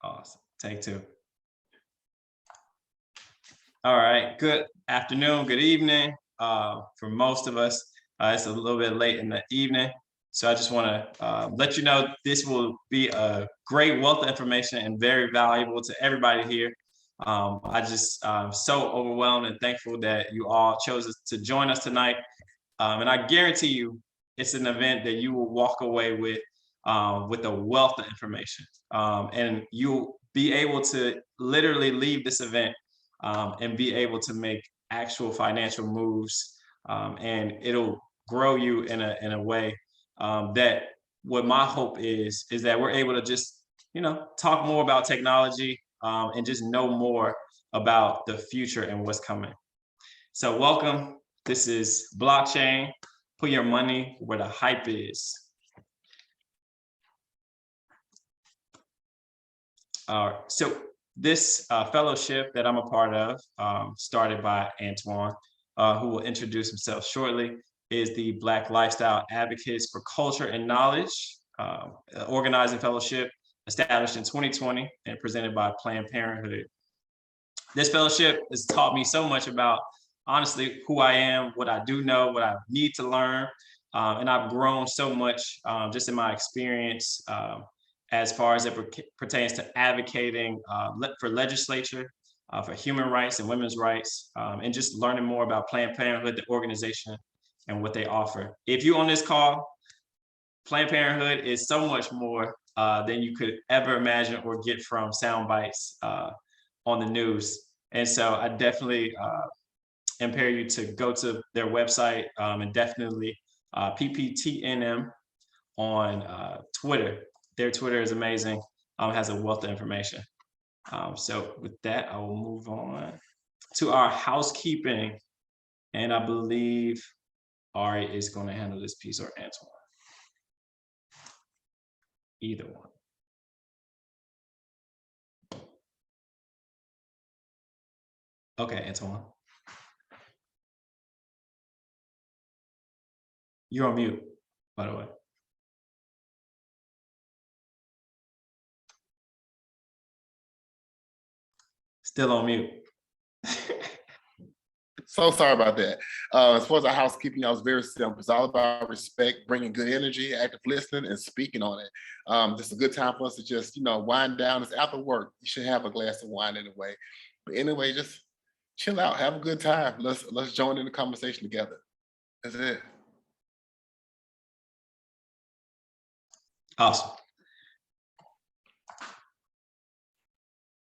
Awesome. Take two. All right. Good afternoon. Good evening. For most of us, it's a little bit late in the evening. So I just want to let you know this will be a great wealth of information and very valuable to everybody here. I just so overwhelmed and thankful that you all chose to join us tonight. And I guarantee you, it's an event that you will walk away with a wealth of information. And you'll be able to literally leave this event and be able to make actual financial moves. And it'll grow you in a way that what my hope is that we're able to just, talk more about technology and just know more about the future and what's coming. So welcome. This is Blockchain. Put your money where the hype is. All right. So this fellowship that I'm a part of, started by Antoine, who will introduce himself shortly, is the Black Lifestyle Advocates for Culture and Knowledge organizing fellowship established in 2020 and presented by Planned Parenthood. This fellowship has taught me so much about, honestly, who I am, what I do know, what I need to learn. And I've grown so much just in my experience as far as it pertains to advocating for legislature, for human rights and women's rights, and just learning more about Planned Parenthood, the organization, and what they offer. If you're on this call, Planned Parenthood is so much more than you could ever imagine or get from sound bites on the news. And so I definitely implore you to go to their website and definitely PPTNM on Twitter. Their Twitter is amazing, has a wealth of information. So with that, I will move on to our housekeeping. And I believe Ari is going to handle this piece, or Antoine. Either one. Okay, Antoine. You're on mute, by the way. Still on mute. So sorry about that. As far as our housekeeping, I was very simple. It's all about respect, bringing good energy, active listening, and speaking on it. Just a good time for us to just, wind down. It's after work. You should have a glass of wine anyway. But anyway, just chill out, have a good time. Let's join in the conversation together. That's it. Awesome.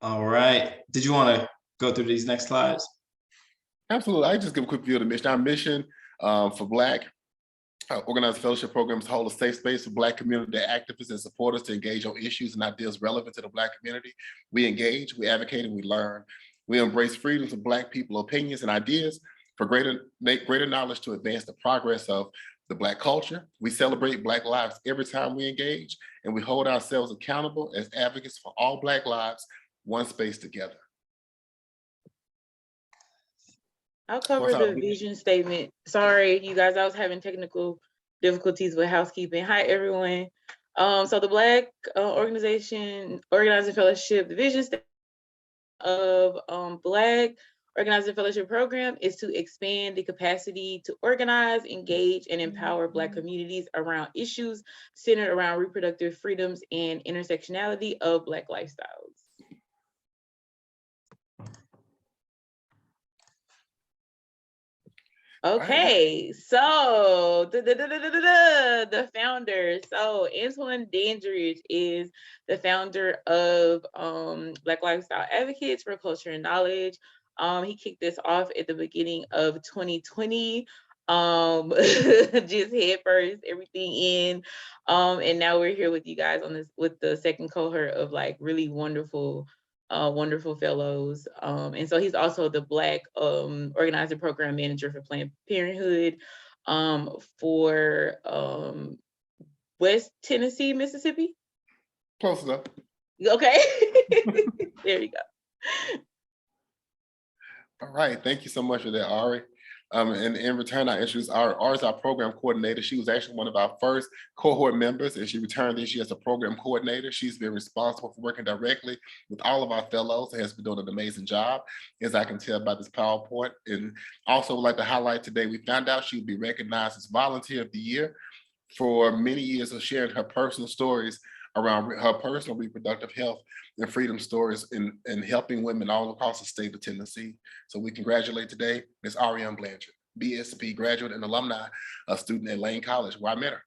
All right. Did you want to go through these next slides? Absolutely. I just give a quick view of the mission. Our mission for Black organized fellowship programs hold a safe space for Black community activists and supporters to engage on issues and ideas relevant to the Black community. We engage, we advocate, and we learn. We embrace freedoms of Black people, opinions, and ideas for greater knowledge to advance the progress of the Black culture. We celebrate Black lives every time we engage, and we hold ourselves accountable as advocates for all Black lives, one space together. I'll cover the vision statement. Sorry, you guys, I was having technical difficulties with housekeeping. Hi, everyone. So the Black Organizing Fellowship, the vision statement of Black Organizing Fellowship Program is to expand the capacity to organize, engage, and empower Black communities around issues centered around reproductive freedoms and intersectionality of Black lifestyles. Okay, so the founder. So Antoine Dandridge is the founder of Black Lifestyle Advocates for Culture and Knowledge. He kicked this off at the beginning of 2020. Just head first, everything in. And now we're here with you guys on this with the second cohort of like really wonderful fellows. And so he's also the Black Organizer Program Manager for Planned Parenthood for West Tennessee, Mississippi. Close enough. Okay. There you go. All right, thank you so much for that, Ari. And in return, I introduced our program coordinator. She was actually one of our first cohort members, and she returned this year as a program coordinator. She's been responsible for working directly with all of our fellows and has been doing an amazing job, as I can tell by this PowerPoint. And also would like to highlight today, we found out she would be recognized as Volunteer of the Year for many years of sharing her personal stories around her personal reproductive health and freedom stories in helping women all across the state of Tennessee. So we congratulate today Ms. Ariane Blanchard, BSP graduate and alumni, a student at Lane College, where I met her.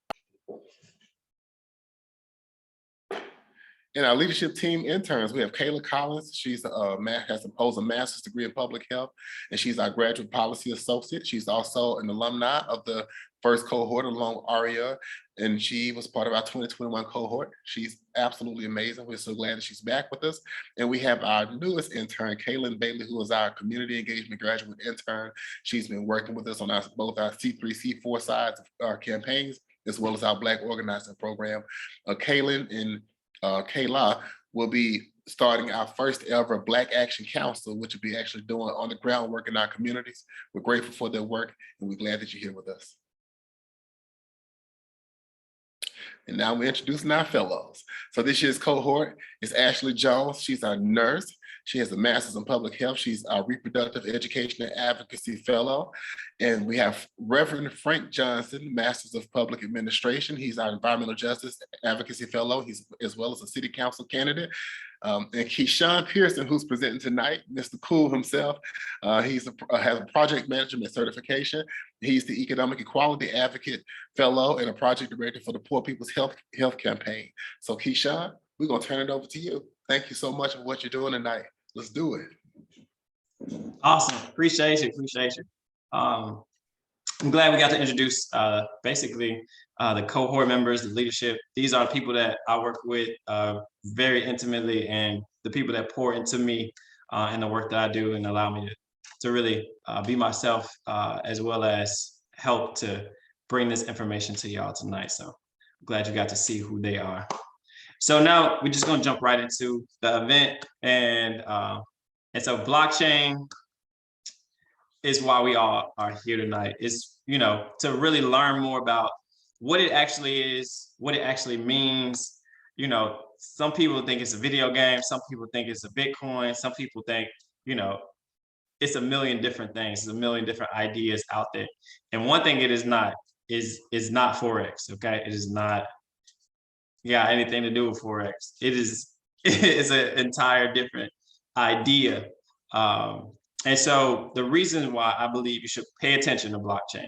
In our leadership team interns, we have Kayla Collins. She's holds a master's degree in public health, and she's our graduate policy associate. She's also an alumni of the first cohort along ARIA, and she was part of our 2021 cohort. She's absolutely amazing. We're so glad that she's back with us. And we have our newest intern, Kaylin Bailey, who is our community engagement graduate intern. She's been working with us on both our C3, C4 sides of our campaigns, as well as our Black Organizing Program. Kaylin and Kayla will be starting our first ever Black Action Council, which will be actually doing on the ground work in our communities. We're grateful for their work, and we're glad that you're here with us. And now we're introducing our fellows. So this year's cohort is Ashley Jones. She's our nurse. She has a master's in public health. She's our reproductive education and advocacy fellow. And we have Reverend Frank Johnson, master's of public administration. He's our environmental justice advocacy fellow. He's as well as a city council candidate. And Keyshawn Pearson, who's presenting tonight, Mr. Cool himself. Has a project management certification. He's the Economic Equality Advocate Fellow and a project director for the Poor People's Health Campaign. So Keyshawn, we're gonna turn it over to you. Thank you so much for what you're doing tonight. Let's do it. Awesome, appreciate you. I'm glad we got to introduce basically the cohort members, the leadership. These are people that I work with very intimately, and the people that pour into me and the work that I do and allow me to really be myself, as well as help to bring this information to y'all tonight. So I'm glad you got to see who they are. So now we're just gonna jump right into the event, and so blockchain is why we all are here tonight. Is, you know, to really learn more about what it actually is, what it actually means. You know, some people think it's a video game, some people think it's a Bitcoin, some people think, you know, it's a million different things, there's a million different ideas out there. And one thing it is not Forex, okay? It is not anything to do with Forex. It's an entire different idea. And so the reason why I believe you should pay attention to blockchain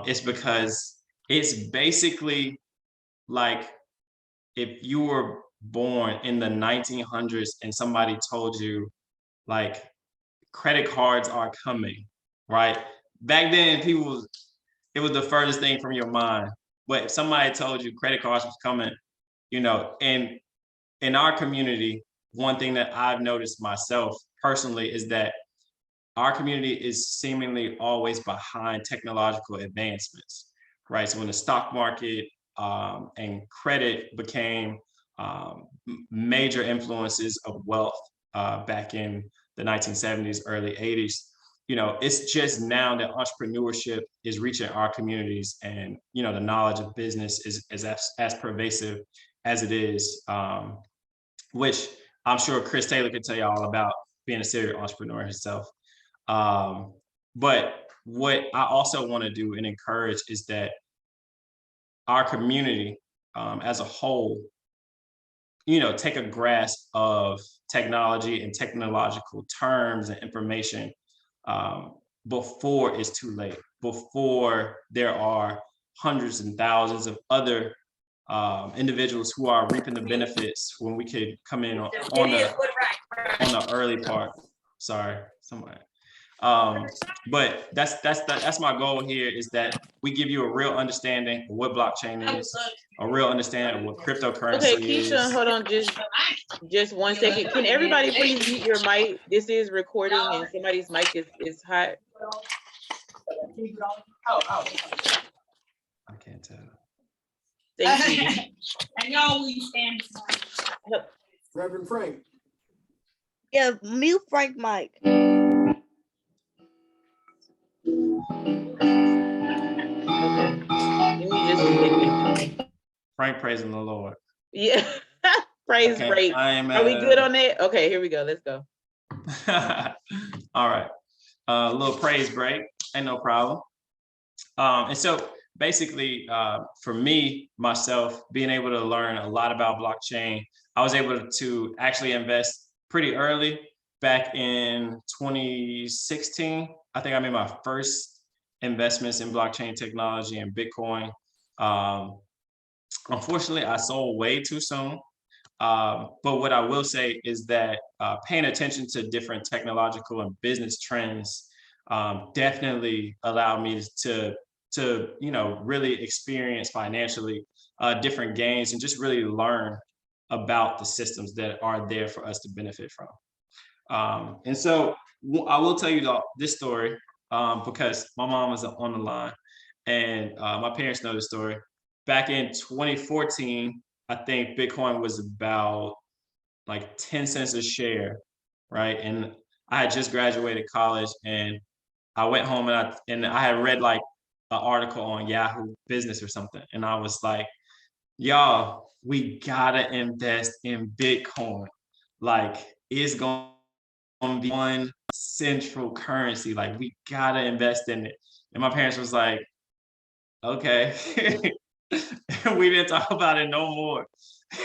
is because it's basically like if you were born in the 1900s and somebody told you like credit cards are coming, right? Back then, it was the furthest thing from your mind. But if somebody told you credit cards was coming, you know, and in our community, one thing that I've noticed myself personally is that our community is seemingly always behind technological advancements, right? So when the stock market and credit became major influences of wealth back in the 1970s, early 80s, you know, it's just now that entrepreneurship is reaching our communities, and, you know, the knowledge of business is as pervasive as it is, which I'm sure Chris Taylor could tell you all about, being a serial entrepreneur himself. But what I also want to do and encourage is that our community as a whole, you know, take a grasp of technology and technological terms and information before it's too late, before there are hundreds and thousands of other individuals who are reaping the benefits when we could come in on the early part. Sorry, somebody. But that's my goal here, is that we give you a real understanding of what blockchain is, a real understanding of what cryptocurrency is. Okay, Keisha, hold on just 1 second. Can everybody please mute your mic? This is recording and somebody's mic is hot. I can't tell. Thank you. And y'all, we stand. Reverend Frank. Yeah, mute Frank mic. Let me just Frank praising the Lord. yeah. Praise Okay, break. I am Are we at good on that? Okay, here we go. Let's go. All right, a little praise break, ain't no problem. And so basically, for me, myself, being able to learn a lot about blockchain, I was able to actually invest pretty early back in 2016. I think I made my first investments in blockchain technology and Bitcoin. Unfortunately, I sold way too soon. But what I will say is that paying attention to different technological and business trends definitely allowed me to really experience financially different gains and just really learn about the systems that are there for us to benefit from. And so I will tell you this story because my mom was on the line and my parents know the story. Back in 2014, I think Bitcoin was about like 10 cents a share, right? And I had just graduated college and I went home and I had read like an article on Yahoo Business or something. And I was like, y'all, we gotta invest in Bitcoin. Like it's going to be one central currency. Like we gotta invest in it. And my parents was like, okay. We didn't talk about it no more.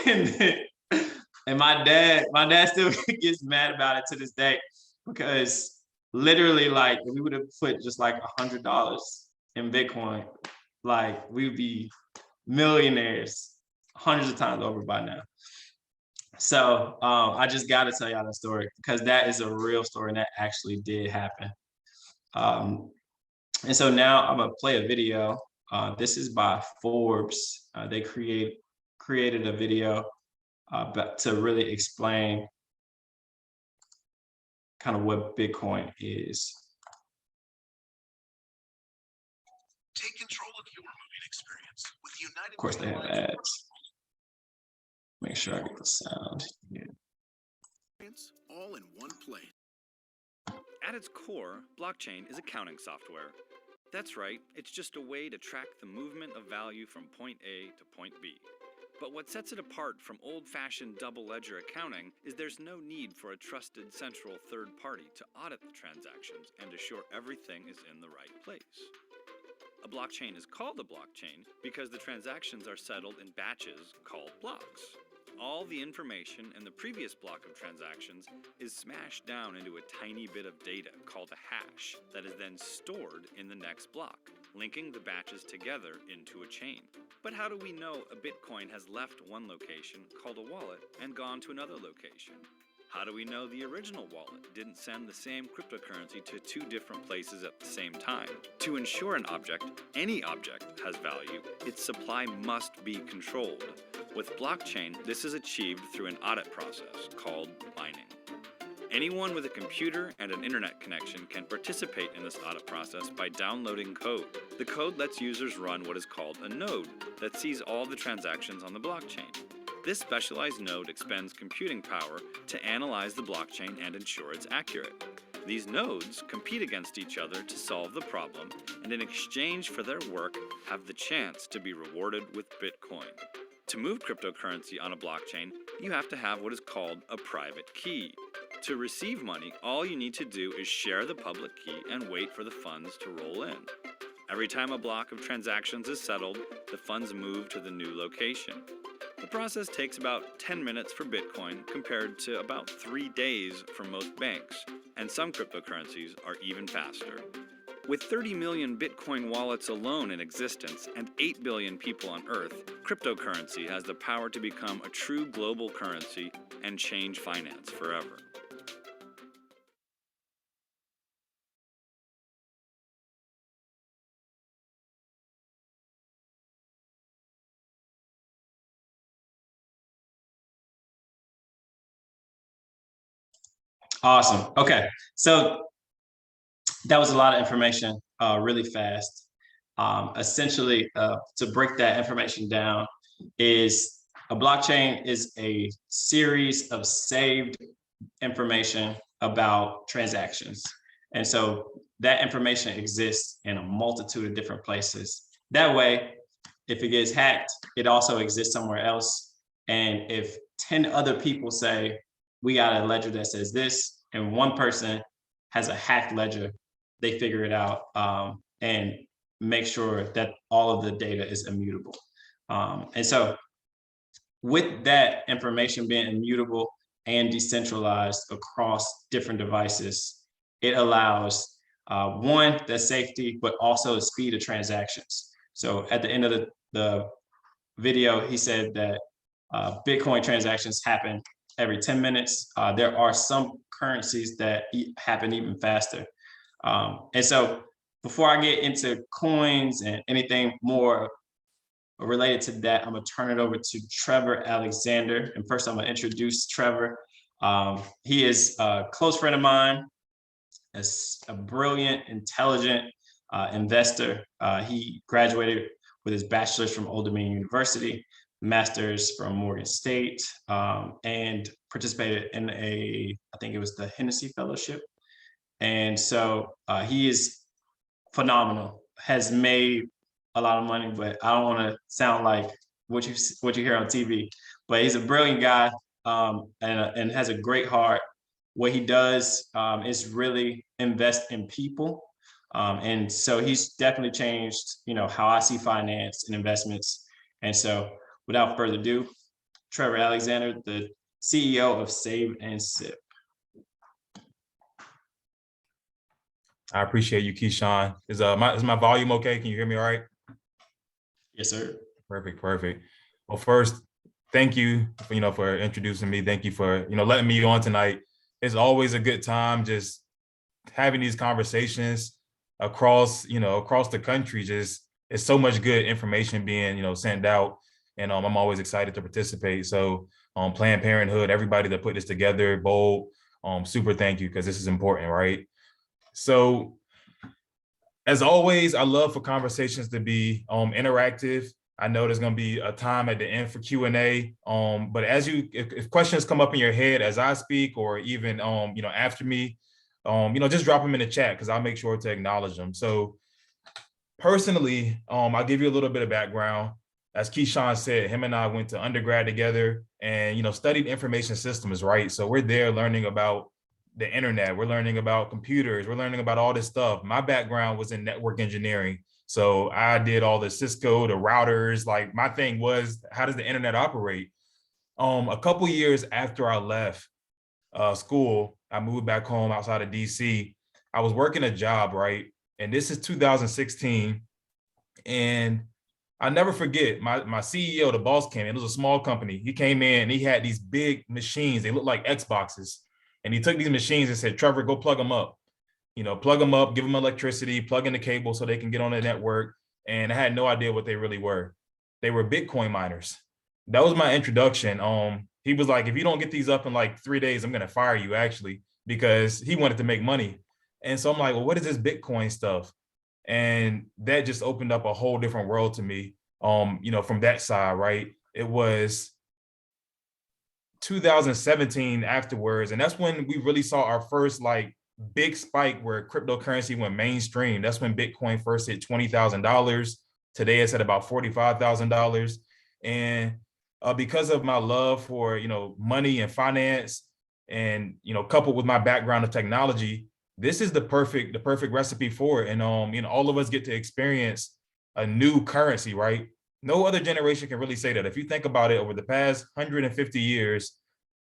And my dad still gets mad about it to this day because literally, like, if we would have put just like $100 in Bitcoin, like we'd be millionaires hundreds of times over by now. So I just got to tell y'all the story because that is a real story and that actually did happen. And so now I'm gonna play a video. This is by Forbes. They created a video but to really explain kind of what Bitcoin is. Take control of your moving experience with United. Of course, they have ads. Make sure I get the sound. Yeah. All in one place. At its core, blockchain is accounting software. That's right, it's just a way to track the movement of value from point A to point B. But what sets it apart from old-fashioned double ledger accounting is there's no need for a trusted central third party to audit the transactions and assure everything is in the right place. A blockchain is called a blockchain because the transactions are settled in batches called blocks. All the information in the previous block of transactions is smashed down into a tiny bit of data called a hash that is then stored in the next block, linking the batches together into a chain. But how do we know a Bitcoin has left one location, called a wallet, and gone to another location? How do we know the original wallet didn't send the same cryptocurrency to two different places at the same time? To ensure an object, any object, has value, its supply must be controlled. With blockchain, this is achieved through an audit process called mining. Anyone with a computer and an internet connection can participate in this audit process by downloading code. The code lets users run what is called a node that sees all the transactions on the blockchain. This specialized node expends computing power to analyze the blockchain and ensure it's accurate. These nodes compete against each other to solve the problem, and in exchange for their work, have the chance to be rewarded with Bitcoin. To move cryptocurrency on a blockchain, you have to have what is called a private key. To receive money, all you need to do is share the public key and wait for the funds to roll in. Every time a block of transactions is settled, the funds move to the new location. The process takes about 10 minutes for Bitcoin compared to about 3 days for most banks, and some cryptocurrencies are even faster. With 30 million Bitcoin wallets alone in existence and 8 billion people on Earth, cryptocurrency has the power to become a true global currency and change finance forever. Awesome. Okay, so that was a lot of information really fast. Essentially, to break that information down, is a blockchain is a series of saved information about transactions. And so that information exists in a multitude of different places. That way, if it gets hacked, it also exists somewhere else. And if 10 other people say, we got a ledger that says this, and one person has a hacked ledger, they figure it out and make sure that all of the data is immutable. And so with that information being immutable and decentralized across different devices, it allows one, the safety, but also the speed of transactions. So at the end of the video, he said that Bitcoin transactions happen every 10 minutes. There are some currencies that happen even faster. And so before I get into coins and anything more related to that, I'm gonna turn it over to Trevor Alexander. And first I'm gonna introduce Trevor. He is a close friend of mine, a brilliant, intelligent investor. He graduated with his bachelor's from Old Dominion University, master's from Morgan State, and participated in I think it was the Hennessy Fellowship. And so he is phenomenal, has made a lot of money, but I don't want to sound like what you hear on TV, but he's a brilliant guy and has a great heart. What he does is really invest in people. And so he's definitely changed, how I see finance and investments. And so without further ado, Trevor Alexander, the CEO of Save and Sip. I appreciate you, Keyshawn. Is my volume okay? Can you hear me all right? Yes, sir. Perfect. Well, first, thank you for introducing me. Thank you for letting me on tonight. It's always a good time just having these conversations across the country. Just it's so much good information being sent out, and I'm always excited to participate. So Planned Parenthood, everybody that put this together, Bold, super thank you, because this is important, right? So as always, I love for conversations to be interactive. I know there's going to be a time at the end for Q&A, but if questions come up in your head as I speak, or even after me, just drop them in the chat, because I'll make sure to acknowledge them. So personally, I'll give you a little bit of background. As Keyshawn said, him and I went to undergrad together and studied information systems, right? So we're there learning about the internet, we're learning about computers, we're learning about all this stuff. My background was in network engineering. So I did all the Cisco, the routers. Like, my thing was, how does the internet operate? A couple years after I left school, I moved back home outside of DC. I was working a job, right? And this is 2016. And I never forget, my CEO, the boss came in. It was a small company. He came in and he had these big machines. They looked like Xboxes. And he took these machines and said, Trevor, go plug them up. Plug them up, give them electricity, plug in the cable so they can get on the network. And I had no idea what they really were. They were Bitcoin miners. That was my introduction. He was like, if you don't get these up in like 3 days, I'm going to fire you, actually, because he wanted to make money. And so I'm like, well, what is this Bitcoin stuff? And that just opened up a whole different world to me, from that side, right? It was 2017 afterwards. And that's when we really saw our first big spike where cryptocurrency went mainstream. That's when Bitcoin first hit $20,000. Today it's at about $45,000. And because of my love for, money and finance and, coupled with my background of technology, this is the perfect recipe for it. And, all of us get to experience a new currency, right? No other generation can really say that. If you think about it, over the past 150 years,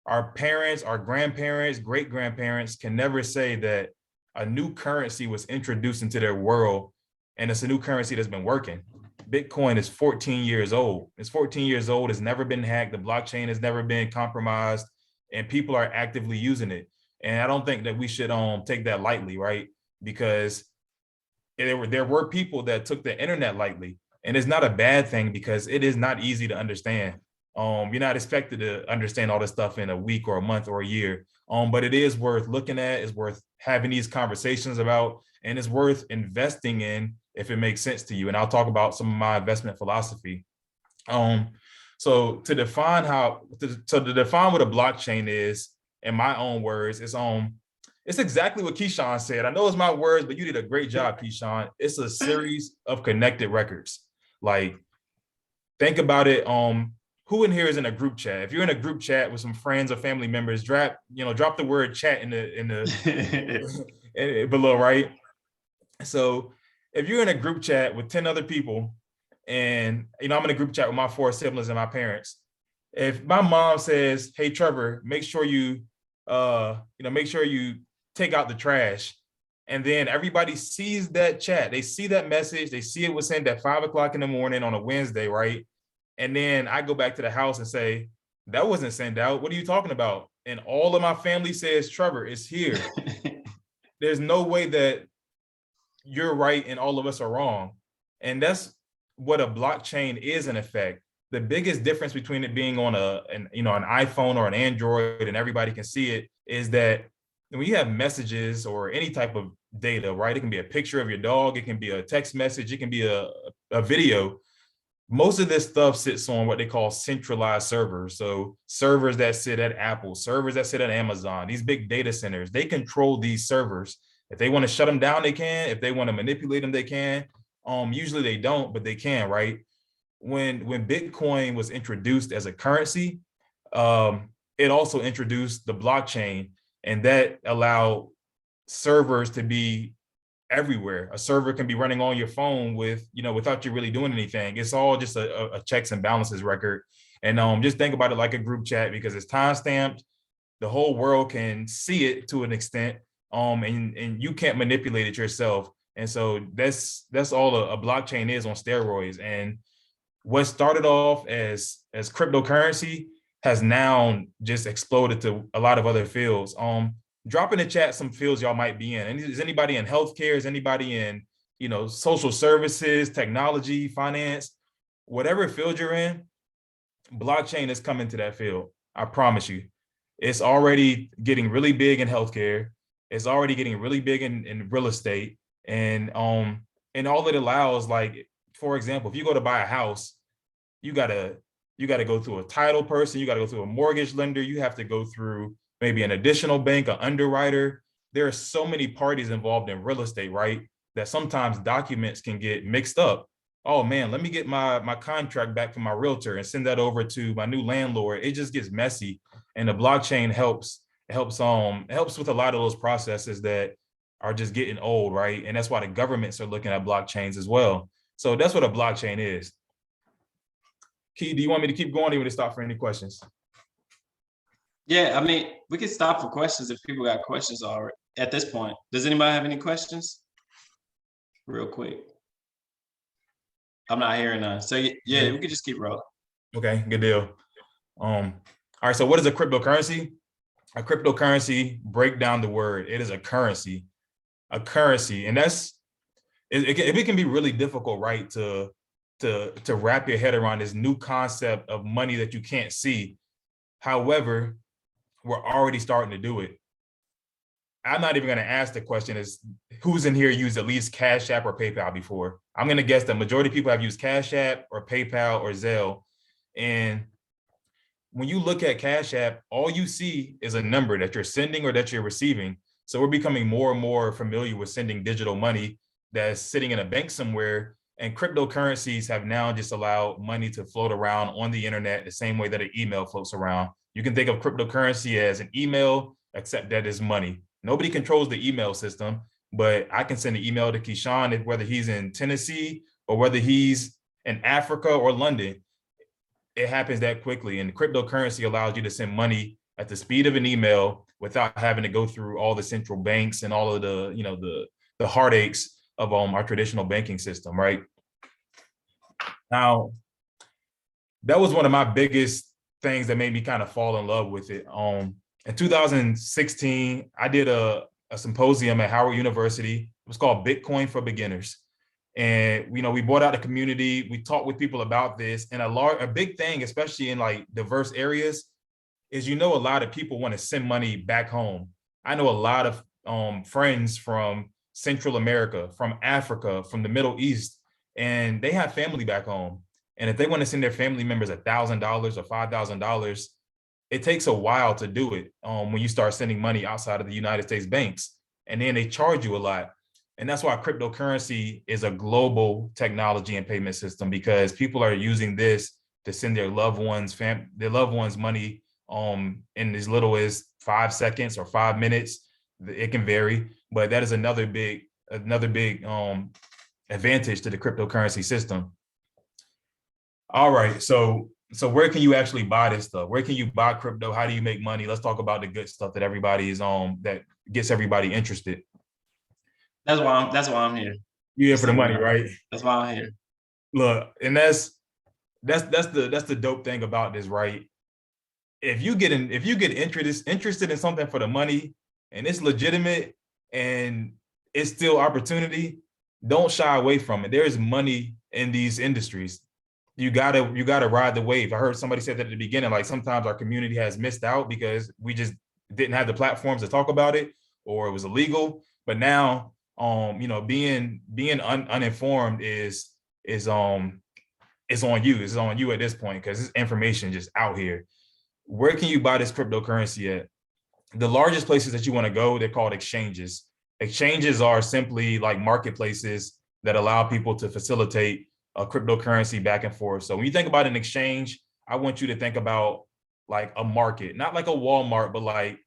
our parents, our grandparents, great-grandparents can never say that a new currency was introduced into their world, and it's a new currency that's been working. Bitcoin is 14 years old. It's 14 years old. It's never been hacked. The blockchain has never been compromised, and people are actively using it. And I don't think that we should take that lightly, right? Because there were people that took the internet lightly. And it's not a bad thing, because it is not easy to understand. You're not expected to understand all this stuff in a week or a month or a year. But it is worth looking at, it's worth having these conversations about, and it's worth investing in if it makes sense to you. And I'll talk about some of my investment philosophy. So to define what a blockchain is, in my own words, it's It's exactly what Keyshawn said. I know it's my words, but you did a great job, Keyshawn. It's a series of connected records. Like, think about it. Who in here is in a group chat? If you're in a group chat with some friends or family members, drop the word chat in the below, right? So if you're in a group chat with 10 other people, and I'm in a group chat with my 4 siblings and my parents. If my mom says, "Hey Trevor, make sure you take out the trash," and then everybody sees that chat, they see that message, they see it was sent at 5 o'clock in the morning on a Wednesday, right? And then I go back to the house and say, "That wasn't sent out. What are you talking about?" And all of my family says, "Trevor, it's here." There's no way that you're right and all of us are wrong. And that's what a blockchain is in effect. The biggest difference between it being on an iPhone or an Android and everybody can see it is that when you have messages or any type of data, right? It can be a picture of your dog, it can be a text message, it can be a video. Most of this stuff sits on what they call centralized servers. So servers that sit at Apple, servers that sit at Amazon, these big data centers, they control these servers. If they want to shut them down, they can. If they want to manipulate them, they can. Usually they don't, but they can, right? When Bitcoin was introduced as a currency, it also introduced the blockchain, and that allowed servers to be everywhere. A server can be running on your phone without you really doing anything. It's all just a checks and balances record. And just think about it like a group chat, because it's time stamped. The whole world can see it to an extent, and you can't manipulate it yourself. And so that's all a blockchain is on steroids. And what started off as cryptocurrency has now just exploded to a lot of other fields. Drop in the chat some fields y'all might be in. And is anybody in healthcare? Is anybody in, social services, technology, finance, whatever field you're in? Blockchain is coming to that field. I promise you. It's already getting really big in healthcare. It's already getting really big in real estate. And all it allows, like, for example, if you go to buy a house, you gotta go through a title person, you gotta go through a mortgage lender, you have to go through maybe an additional bank, an underwriter. There are so many parties involved in real estate, right? That sometimes documents can get mixed up. Oh man, let me get my contract back from my realtor and send that over to my new landlord. It just gets messy. And the blockchain helps with a lot of those processes that are just getting old, right? And that's why the governments are looking at blockchains as well. So that's what a blockchain is. Key, do you want me to keep going or you want to stop for any questions? Yeah, I mean, we can stop for questions if people got questions already at this point. Does anybody have any questions? Real quick. I'm not hearing none. So yeah, we could just keep rolling. Okay, good deal. All right, so what is a cryptocurrency? A cryptocurrency, break down the word. It is a currency. A currency, and it can be really difficult, right, to wrap your head around this new concept of money that you can't see. However, we're already starting to do it. I'm not even going to ask the question is who's in here used at least Cash App or PayPal before? I'm going to guess the majority of people have used Cash App or PayPal or Zelle. And when you look at Cash App, all you see is a number that you're sending or that you're receiving. So we're becoming more and more familiar with sending digital money that's sitting in a bank somewhere. And cryptocurrencies have now just allowed money to float around on the internet the same way that an email floats around. You can think of cryptocurrency as an email, except that is money. Nobody controls the email system, but I can send an email to Keyshawn, whether he's in Tennessee or whether he's in Africa or London. It happens that quickly. And cryptocurrency allows you to send money at the speed of an email without having to go through all the central banks and all of the heartaches of our traditional banking system, right? Now, that was one of my biggest things that made me kind of fall in love with it. In 2016, I did a symposium at Howard University. It was called Bitcoin for Beginners. And, we brought out the community, we talked with people about this, and a big thing, especially in like diverse areas, is, a lot of people want to send money back home. I know a lot of friends from Central America, from Africa, from the Middle East, and they have family back home. And if they want to send their family members $1,000 or $5,000, it takes a while to do it when you start sending money outside of the United States banks, and then they charge you a lot. And that's why cryptocurrency is a global technology and payment system, because people are using this to send their loved ones, money in as little as 5 seconds or 5 minutes. It can vary, but that is another big advantage to the cryptocurrency system. All right, so where can you actually buy this stuff? Where can you buy crypto? How do you make money? Let's talk about the good stuff that everybody is that gets everybody interested. That's why I'm here. You're here for the money, right? That's why I'm here. Look, and that's the dope thing about this, right? If you get interested in something for the money and it's legitimate and it's still opportunity, don't shy away from it. There is money in these industries. You gotta ride the wave. I heard somebody say that at the beginning, like sometimes our community has missed out because we just didn't have the platforms to talk about it, or it was illegal. But now, being uninformed is on you. It's on you at this point, because this information just out here. Where can you buy this cryptocurrency at? The largest places that you want to go, they're called exchanges. Exchanges are simply like marketplaces that allow people to facilitate a cryptocurrency back and forth. So when you think about an exchange, I want you to think about like a market, not like a Walmart, but like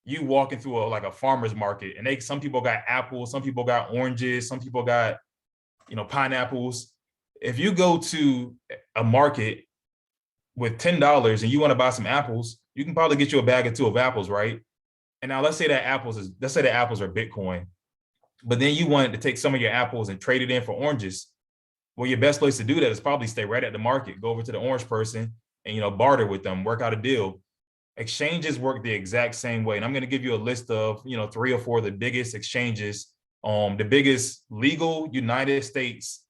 you walking through a farmer's market, and some people got apples, some people got oranges, some people got, pineapples. If you go to a market with $10 and you want to buy some apples, you can probably get you a bag or two of apples, right? And now let's say the apples are Bitcoin, but then you want to take some of your apples and trade it in for oranges. Well, your best place to do that is probably stay right at the market, go over to the orange person and, barter with them, work out a deal. Exchanges work the exact same way. And I'm going to give you a list of, 3 or 4 of the biggest exchanges, the biggest legal United States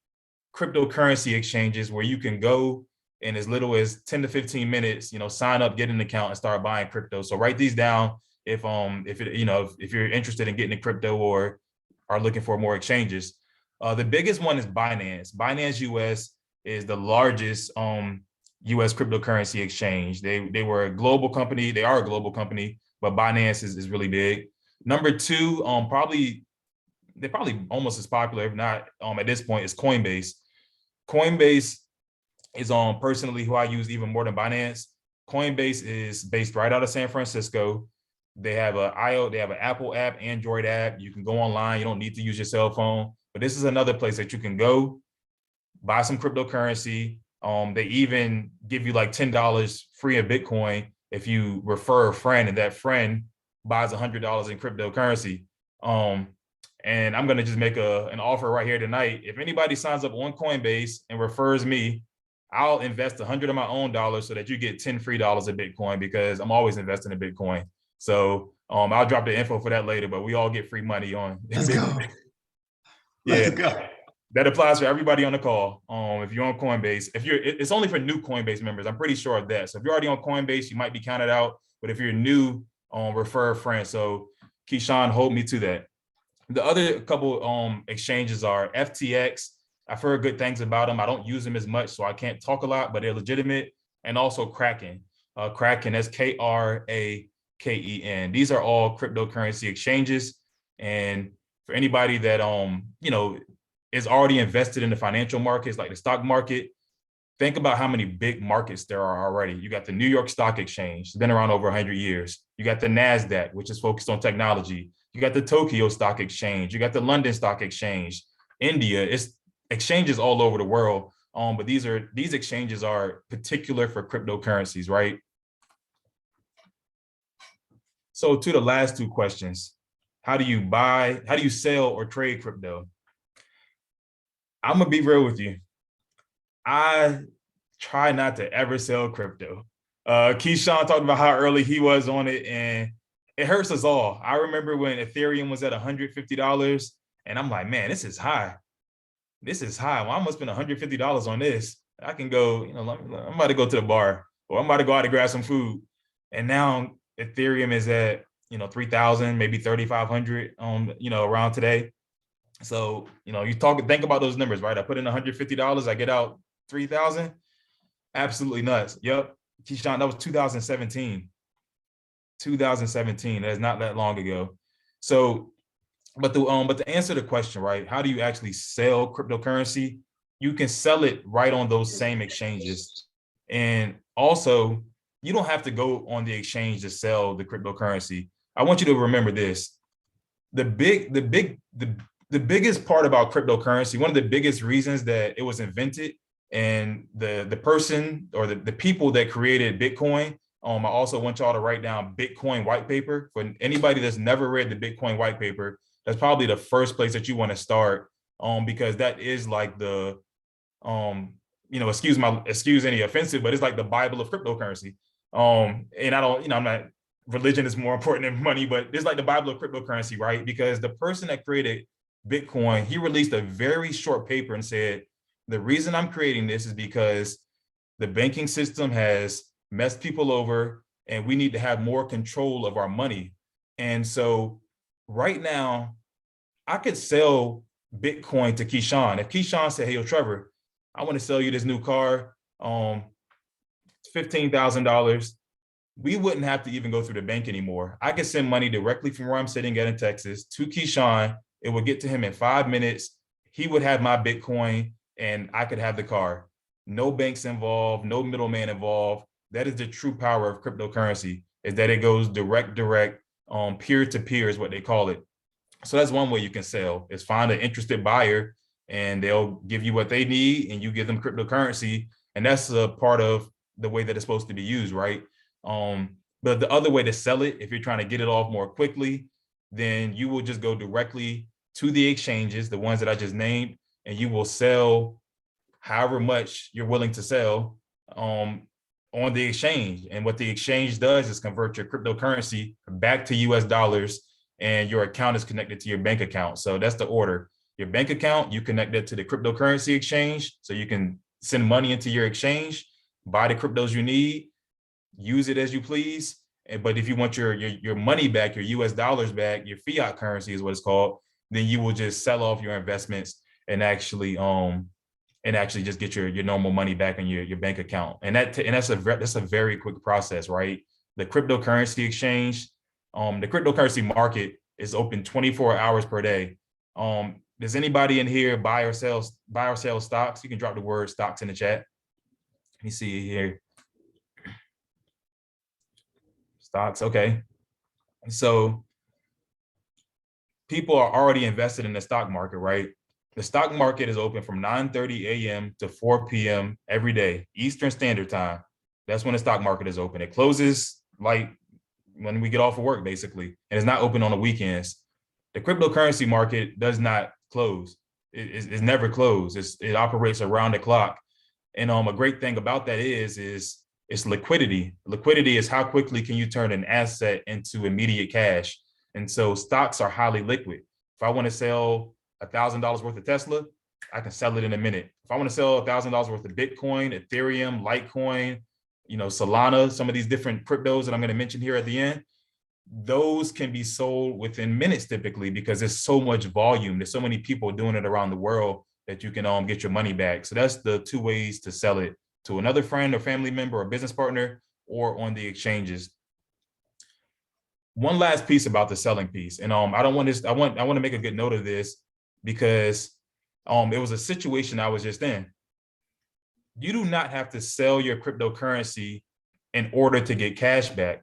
cryptocurrency exchanges, where you can go in as little as 10 to 15 minutes, sign up, get an account and start buying crypto. So write these down if you're interested in getting in crypto or are looking for more exchanges. The biggest one is Binance. Binance US is the largest US cryptocurrency exchange. They were a global company. They are a global company, but Binance is really big. Number 2, they're probably almost as popular, if not at this point, is Coinbase. Coinbase is personally who I use even more than Binance. Coinbase is based right out of San Francisco. They have an Apple app, Android app. You can go online. You don't need to use your cell phone. But this is another place that you can go buy some cryptocurrency. They even give you like $10 free in Bitcoin if you refer a friend, and that friend buys $100 in cryptocurrency. And I'm gonna just make an offer right here tonight. If anybody signs up on Coinbase and refers me, I'll invest 100 of my own dollars so that you get 10 free dollars in Bitcoin, because I'm always investing in Bitcoin. So I'll drop the info for that later, but we all get free money on. Let's go. Yeah, Let's go. that applies for everybody on the call. If you're on Coinbase, it's only for new Coinbase members. I'm pretty sure of that. So if you're already on Coinbase, you might be counted out. But if you're new, refer a friend. So Keyshawn, hold me to that. The other couple exchanges are FTX. I've heard good things about them. I don't use them as much, so I can't talk a lot, but they're legitimate. And also Kraken. Kraken, that's Kraken. These are all cryptocurrency exchanges. And for anybody that is already invested in the financial markets, like the stock market, think about how many big markets there are already. You got the New York Stock Exchange, it's been around over 100 years. You got the NASDAQ, which is focused on technology. You got the Tokyo Stock Exchange. You got the London Stock Exchange. India, it's exchanges all over the world. But these exchanges are particular for cryptocurrencies, right? So to the last 2 questions, how do you sell or trade crypto? I'm gonna be real with you. I try not to ever sell crypto. Keyshawn talked about how early he was on it, and it hurts us all. I remember when Ethereum was at $150, and I'm like, man, this is high. This is high. Well, I'm gonna spend $150 on this. I can go, I'm about to go to the bar, or I'm about to go out to grab some food. And now Ethereum is at 3,000, maybe 3,500 around today. So, think about those numbers, right? I put in $150, I get out 3,000. Absolutely nuts. Yep. Keyshawn, that was 2017. 2017. That's not that long ago. So, but to answer the question, right? How do you actually sell cryptocurrency? You can sell it right on those same exchanges. And also, you don't have to go on the exchange to sell the cryptocurrency. I want you to remember this. The biggest part about cryptocurrency, one of the biggest reasons that it was invented, and the person or the people that created Bitcoin, I also want y'all to write down Bitcoin white paper. For anybody that's never read the Bitcoin white paper, that's probably the first place that you want to start, because that is like the, excuse any offensive, but it's like the Bible of cryptocurrency. And I don't, I'm not, religion is more important than money, but it's like the Bible of cryptocurrency, right? Because the person that created Bitcoin, he released a very short paper and said, the reason I'm creating this is because the banking system has messed people over and we need to have more control of our money. And so right now, I could sell Bitcoin to Keyshawn. If Keyshawn said, hey, yo, Trevor, I want to sell you this new car, $15,000. We wouldn't have to even go through the bank anymore. I could send money directly from where I'm sitting at in Texas to Keyshawn. It would get to him in 5 minutes. He would have my Bitcoin and I could have the car. No banks involved, no middleman involved. That is the true power of cryptocurrency, is that it goes direct, peer-to-peer is what they call it. So that's one way you can sell, is find an interested buyer and they'll give you what they need and you give them cryptocurrency. And that's a part of the way that it's supposed to be used, right? But the other way to sell it, if you're trying to get it off more quickly, then you will just go directly to the exchanges, the ones that I just named, and you will sell however much you're willing to sell on the exchange. And what the exchange does is convert your cryptocurrency back to US dollars, and your account is connected to your bank account. So that's the order. Your bank account, you connect it to the cryptocurrency exchange, so you can send money into your exchange, buy the cryptos you need, use it as you please. But if you want your money back, your US dollars back, your fiat currency is what it's called, then you will just sell off your investments and actually just get your normal money back in your bank account. And that's a very quick process, right? The cryptocurrency exchange, the cryptocurrency market is open 24 hours per day. Does anybody in here buy or sell stocks? You can drop the word stocks in the chat. Let me see here. Stocks, okay. So people are already invested in the stock market, right? The stock market is open from 9:30 a.m. to 4 p.m. every day, Eastern Standard Time. That's when the stock market is open. It closes like when we get off of work, basically, and it's not open on the weekends. The cryptocurrency market does not close. It's never closed. It operates around the clock. And a great thing about that is it's liquidity. Liquidity is how quickly can you turn an asset into immediate cash. And so stocks are highly liquid. If I want to sell $1,000 worth of Tesla, I can sell it in a minute. If I want to sell $1,000 worth of Bitcoin, Ethereum, Litecoin, Solana, some of these different cryptos that I'm going to mention here at the end, those can be sold within minutes typically, because there's so much volume. There's so many people doing it around the world that you can get your money back. So that's the two ways to sell it: to another friend or family member or business partner, or on the exchanges. One last piece about the selling piece, and I want to make a good note of this, because it was a situation I was just in. You do not have to sell your cryptocurrency in order to get cash back.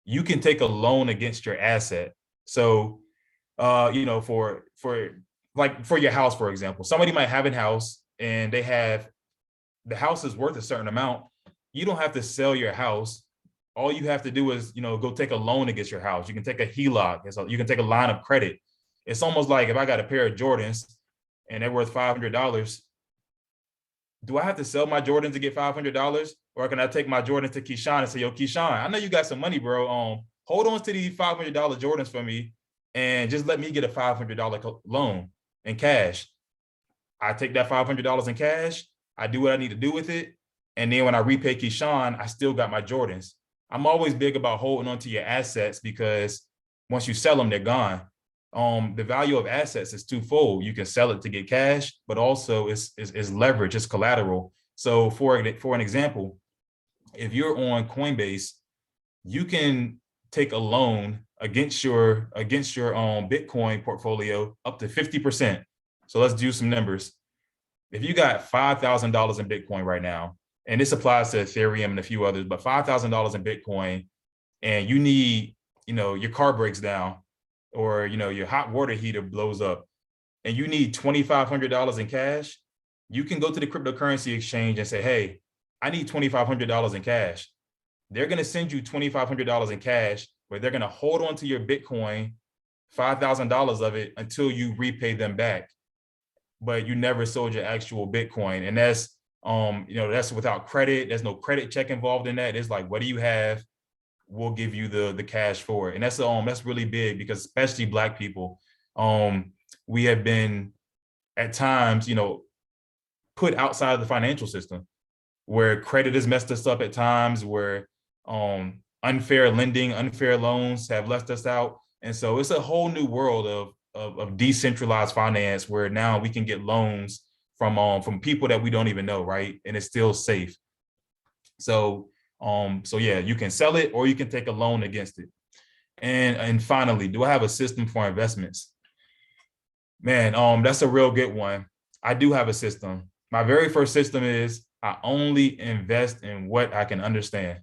You can take a loan against your asset. So, for your house, for example, somebody might have a house and the house is worth a certain amount. You don't have to sell your house. All you have to do is, go take a loan against your house. You can take a HELOC. You can take a line of credit. It's almost like if I got a pair of Jordans and they're worth $500, do I have to sell my Jordans to get $500? Or can I take my Jordans to Keyshawn and say, yo, Keyshawn, I know you got some money, bro. Hold on to these $500 Jordans for me and just let me get a $500 loan in cash. I take that $500 in cash. I do what I need to do with it. And then when I repay Keyshawn, I still got my Jordans. I'm always big about holding on to your assets, because once you sell them, they're gone. The value of assets is twofold. You can sell it to get cash, but also it's leverage, it's collateral. So for an example, if you're on Coinbase, you can take a loan against your Bitcoin portfolio up to 50%. So let's do some numbers. If you got $5,000 in Bitcoin right now, and this applies to Ethereum and a few others, but $5,000 in Bitcoin, and you need, your car breaks down, or, your hot water heater blows up, and you need $2,500 in cash, you can go to the cryptocurrency exchange and say, hey, I need $2,500 in cash. They're going to send you $2,500 in cash, but they're going to hold on to your Bitcoin, $5,000 of it, until you repay them back. But you never sold your actual Bitcoin. And that's, that's without credit. There's no credit check involved in that. It's like, what do you have? We'll give you the cash for it. And that's really big, because especially Black people, we have been at times, put outside of the financial system, where credit has messed us up at times, where unfair lending, unfair loans have left us out. And so it's a whole new world of decentralized finance, where now we can get loans from people that we don't even know, right? And it's still safe. So yeah, you can sell it or you can take a loan against it. And finally, do I have a system for investments? Man, that's a real good one. I do have a system. My very first system is I only invest in what I can understand.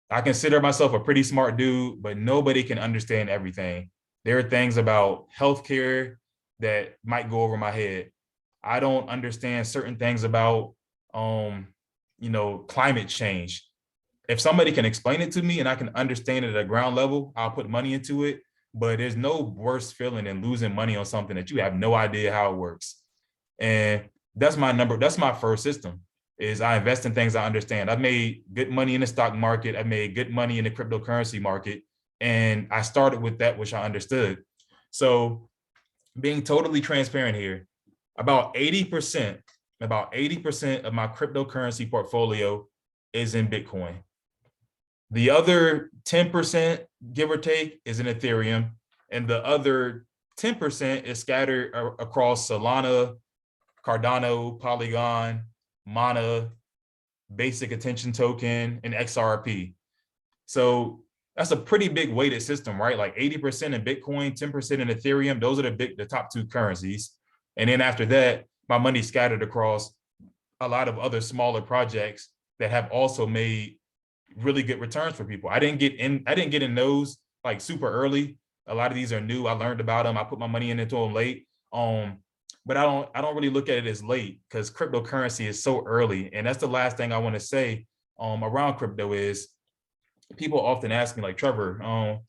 I consider myself a pretty smart dude, but nobody can understand everything. There are things about healthcare that might go over my head. I don't understand certain things about, climate change. If somebody can explain it to me and I can understand it at a ground level, I'll put money into it. But there's no worse feeling than losing money on something that you have no idea how it works. And that's my first system, is I invest in things I understand. I've made good money in the stock market. I made good money in the cryptocurrency market. And I started with that, which I understood. So being totally transparent here, about 80% of my cryptocurrency portfolio is in Bitcoin. The other 10%, give or take, is in Ethereum. And the other 10% is scattered across Solana, Cardano, Polygon, Mana, Basic Attention Token, and XRP. So that's a pretty big weighted system, right? Like 80% in Bitcoin, 10% in Ethereum. Those are the top two currencies. And then after that, my money's scattered across a lot of other smaller projects that have also made really good returns for people. I didn't get in those like super early. A lot of these are new. I learned about them. I put my money into them late. But I don't really look at it as late, because cryptocurrency is so early. And that's the last thing I want to say around crypto is, people often ask me like, Trevor, I'm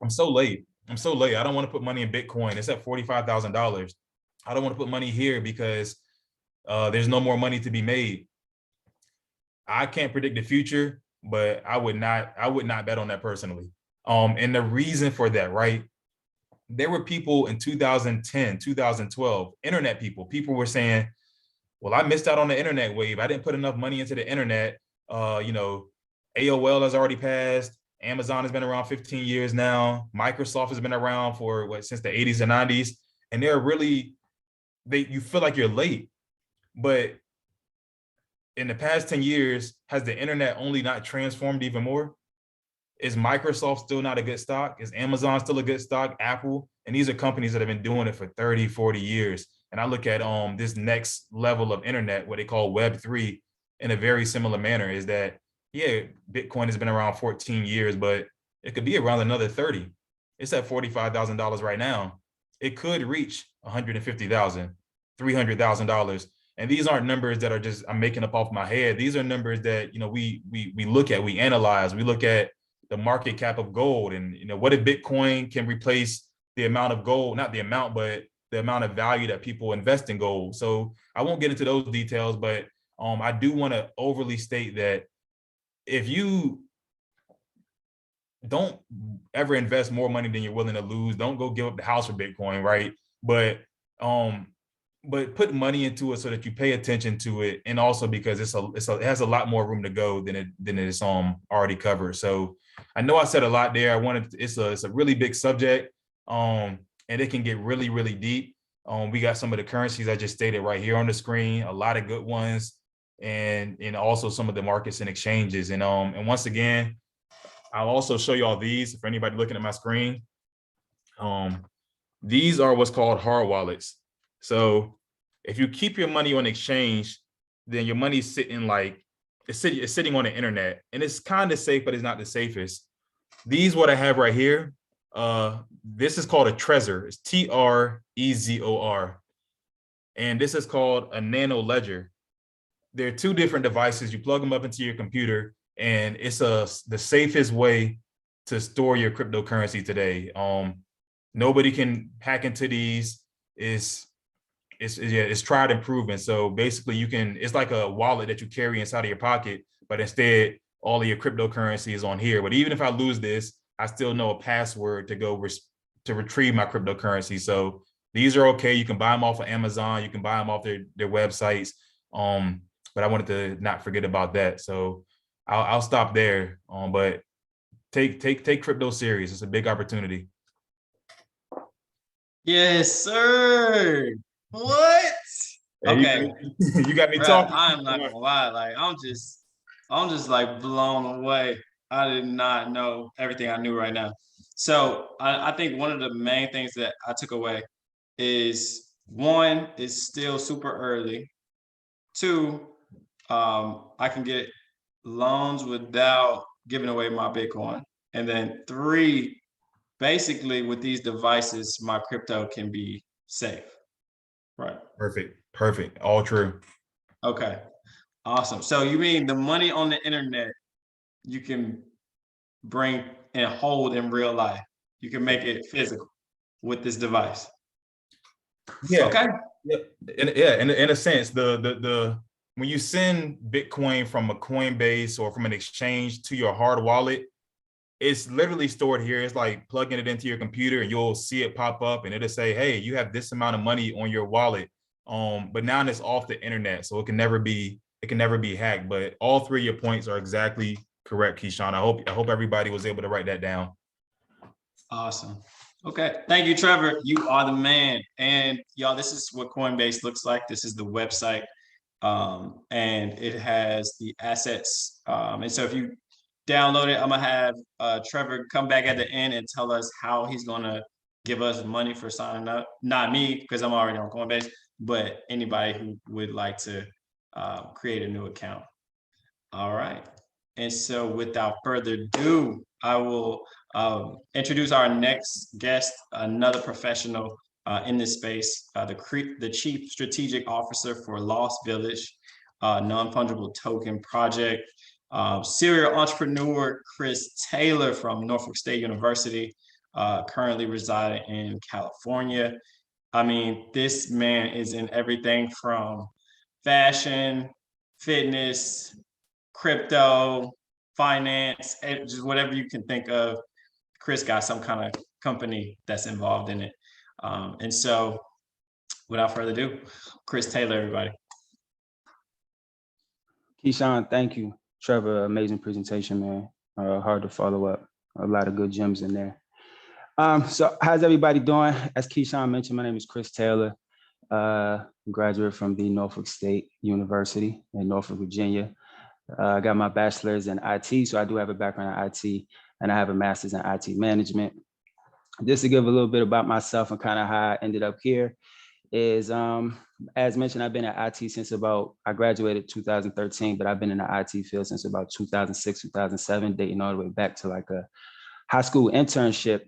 so late. I don't want to put money in Bitcoin. It's at $45,000. I don't want to put money here because there's no more money to be made. I can't predict the future, but I would not bet on that personally. And the reason for that, right? There were people in 2010, 2012, internet people were saying, well, I missed out on the internet wave. I didn't put enough money into the internet. AOL has already passed. Amazon has been around 15 years now. Microsoft has been around for since the 80s and 90s. And you feel like you're late. But in the past 10 years, has the internet only not transformed even more? Is Microsoft still not a good stock? Is Amazon still a good stock? Apple? And these are companies that have been doing it for 30, 40 years. And I look at this next level of internet, what they call Web3, in a very similar manner, is that, yeah, Bitcoin has been around 14 years, but it could be around another 30. It's at $45,000 right now. It could reach $150,000, $300,000. And these aren't numbers that are just I'm making up off my head. These are numbers that we look at, we analyze, we look at the market cap of gold, and what if Bitcoin can replace the amount of gold, not the amount, but the amount of value that people invest in gold. So I won't get into those details, but I do want to overly state that if you don't ever invest more money than you're willing to lose, don't go give up the house for Bitcoin, right? But put money into it so that you pay attention to it, and also because it has a lot more room to go than it is already covered. So I know I said a lot there. It's a really big subject, and it can get really, really deep. We got some of the currencies I just stated right here on the screen, a lot of good ones. and also some of the markets and exchanges. And once again, I'll also show you all these for anybody looking at my screen. These are what's called hard wallets. So if you keep your money on exchange, then your money's sitting like it's sitting on the internet, and it's kind of safe, but it's not the safest. These what I have right here. This is called a Trezor. It's Trezor, and this is called a nano ledger. There are two different devices. You plug them up into your computer, and it's the safest way to store your cryptocurrency today. Nobody can hack into these. It's tried and proven. So basically it's like a wallet that you carry inside of your pocket, but instead all of your cryptocurrency is on here. But even if I lose this, I still know a password to go to retrieve my cryptocurrency. So these are okay. You can buy them off of Amazon. You can buy them off their websites. But I wanted to not forget about that. So I'll stop there. But take crypto serious. It's a big opportunity. Yes, sir. What? Hey, Okay. you got me Bruh, talking. I'm not gonna lie. Like I'm just like blown away. I did not know everything I knew right now. So I think one of the main things that I took away is one, it's still super early. Two, I can get loans without giving away my Bitcoin. And then three, basically with these devices, my crypto can be safe. Right. Perfect. All true. Okay. Awesome. So you mean the money on the internet you can bring and hold in real life? You can make it physical with this device. Yeah. Okay. In a sense, the when you send Bitcoin from a Coinbase or from an exchange to your hard wallet, it's literally stored here. It's like plugging it into your computer and you'll see it pop up and it'll say, hey, you have this amount of money on your wallet. But now it's off the internet, so it can never be hacked. But all three of your points are exactly correct, Keyshawn. I hope everybody was able to write that down. Awesome. Okay. Thank you, Trevor. You are the man. And y'all, this is what Coinbase looks like. This is the website. And it has the assets. And so if you download it, I'm gonna have Trevor come back at the end and tell us how he's gonna give us money for signing up. Not me, because I'm already on Coinbase, but anybody who would like to create a new account. All right. And so without further ado, I will introduce our next guest, another professional in this space, the Chief Strategic Officer for Lost Village, Non-Fungible Token Project, serial entrepreneur Chris Taylor from Norfolk State University, currently residing in California. I mean, this man is in everything from fashion, fitness, crypto, finance, just whatever you can think of. Chris got some kind of company that's involved in it. And so without further ado, Chris Taylor, everybody. Keyshawn, thank you. Trevor, amazing presentation, man. Hard to follow up. A lot of good gems in there. So how's everybody doing? As Keyshawn mentioned, my name is Chris Taylor, graduate from the Norfolk State University in Norfolk, Virginia. I got my bachelor's in IT, so I do have a background in IT, and I have a master's in IT management. Just to give a little bit about myself and kind of how I ended up here is, as mentioned, I've been at IT since I graduated 2013, but I've been in the IT field since about 2006, 2007, dating all the way back to like a high school internship.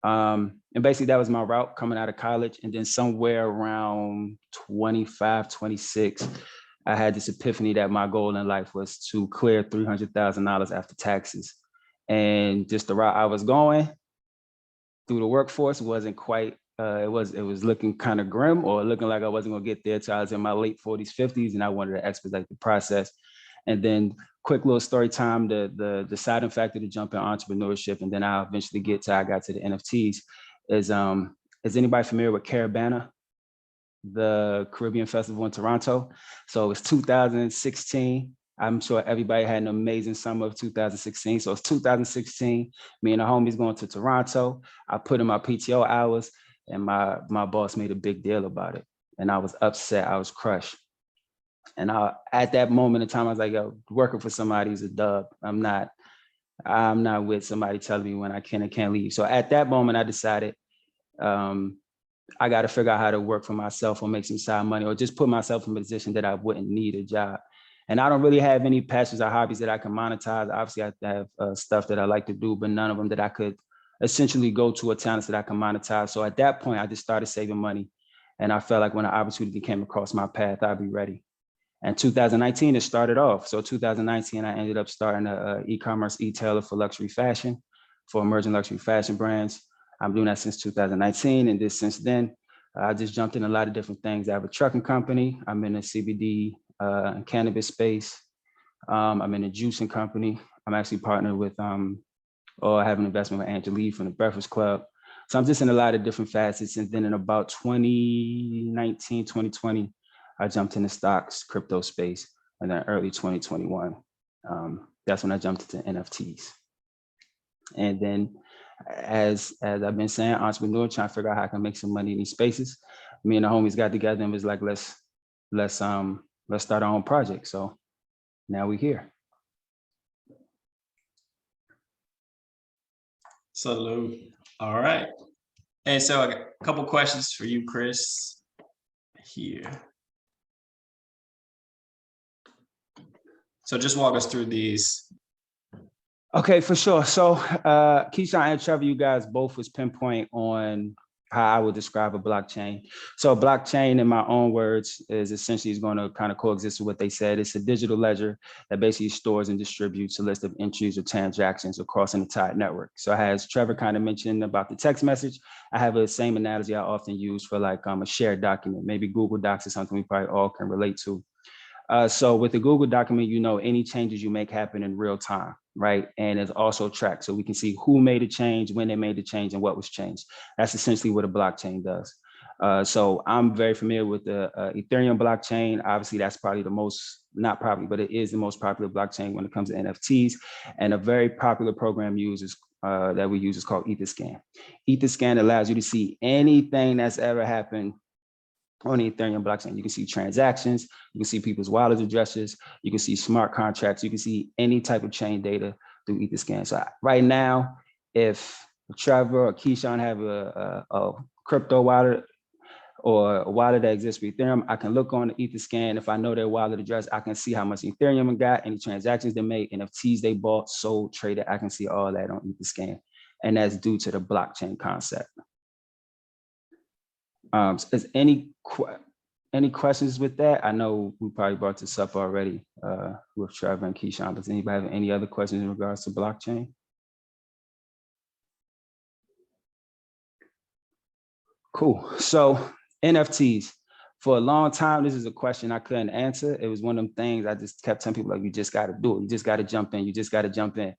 And basically that was my route coming out of college. And then somewhere around 25, 26, I had this epiphany that my goal in life was to clear $300,000 after taxes. And just the route I was going through the workforce wasn't quite, it was looking kind of grim, or looking like I wasn't gonna get there till I was in my late 40s, 50s, and I wanted to expedite the process. And then quick little story time, the deciding factor to jump in entrepreneurship, and then I'll eventually I got to the NFTs, is anybody familiar with Caravana, the Caribbean Festival in Toronto? So it's 2016. I'm sure everybody had an amazing summer of 2016. So it's 2016, me and the homies going to Toronto. I put in my PTO hours, and my boss made a big deal about it. And I was upset, I was crushed. And at that moment in time, I was like, yo, working for somebody is a dub. I'm not with somebody telling me when I can and can't leave. So at that moment, I decided I got to figure out how to work for myself or make some side money or just put myself in a position that I wouldn't need a job. And I don't really have any passions or hobbies that I can monetize. Obviously, I have stuff that I like to do, but none of them that I could essentially go to a talent that I can monetize. So at that point, I just started saving money. And I felt like when an opportunity came across my path, I'd be ready. And 2019, it started off. So 2019, I ended up starting a e-commerce e-tailer for luxury fashion, for emerging luxury fashion brands. I'm doing that since 2019. And since then, I just jumped in a lot of different things. I have a trucking company. I'm in the CBD and cannabis space. I'm in a juicing company. I'm actually partnered with, or I have an investment with Angela Lee from the Breakfast Club. So I'm just in a lot of different facets. And then in about 2019, 2020, I jumped in the stocks, crypto space, and then early 2021. That's when I jumped into NFTs. And then as I've been saying, entrepreneur, trying to figure out how I can make some money in these spaces. Me and the homies got together and was like, let's start our own project. So now we're here. Salute. All right. And so I got a couple questions for you, Chris, here. So just walk us through these. Okay, for sure. So Keyshawn and Trevor, you guys both was pinpoint on how I would describe a blockchain. So a blockchain, in my own words, is essentially going to kind of coexist with what they said. It's a digital ledger that basically stores and distributes a list of entries or transactions across an entire network. So as Trevor kind of mentioned about the text message, I have a same analogy I often use for like a shared document. Maybe Google Docs is something we probably all can relate to. So with the Google document, any changes you make happen in real time, right? And it's also tracked. So we can see who made a change, when they made the change, and what was changed. That's essentially what a blockchain does. So I'm very familiar with the Ethereum blockchain. Obviously, that's probably the most, not probably, but it is the most popular blockchain when it comes to NFTs. And a very popular program that we use is called Etherscan. Etherscan allows you to see anything that's ever happened on the Ethereum blockchain. You can see transactions, you can see people's wallet addresses, you can see smart contracts, you can see any type of chain data through Etherscan. So right now, if Trevor or Keyshawn have a crypto wallet or a wallet that exists with Ethereum, I can look on the Etherscan. If I know their wallet address, I can see how much Ethereum I got, any transactions they made, NFTs they bought, sold, traded. I can see all that on Etherscan. And that's due to the blockchain concept. Is any questions with that? I know we probably brought this up already with Trevor and Keyshawn. Does anybody have any other questions in regards to blockchain? Cool. So NFTs. For a long time, this is a question I couldn't answer. It was one of them things I just kept telling people, like, you just got to do it. You just got to jump in. You just got to jump in.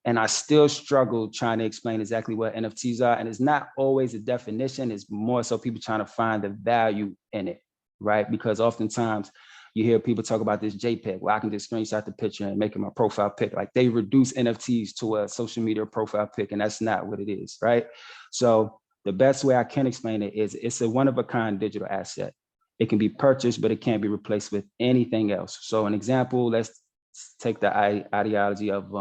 And I still struggle trying to explain exactly what NFTs are. And it's not always a definition. It's more so people trying to find the value in it, right? Because oftentimes you hear people talk about this JPEG, where I can just screenshot the picture and make it my profile pic. Like they reduce NFTs to a social media profile pic, and that's not what it is, right? So the best way I can explain it is it's a one-of-a-kind digital asset. It can be purchased, but it can't be replaced with anything else. So an example, let's take the ideology of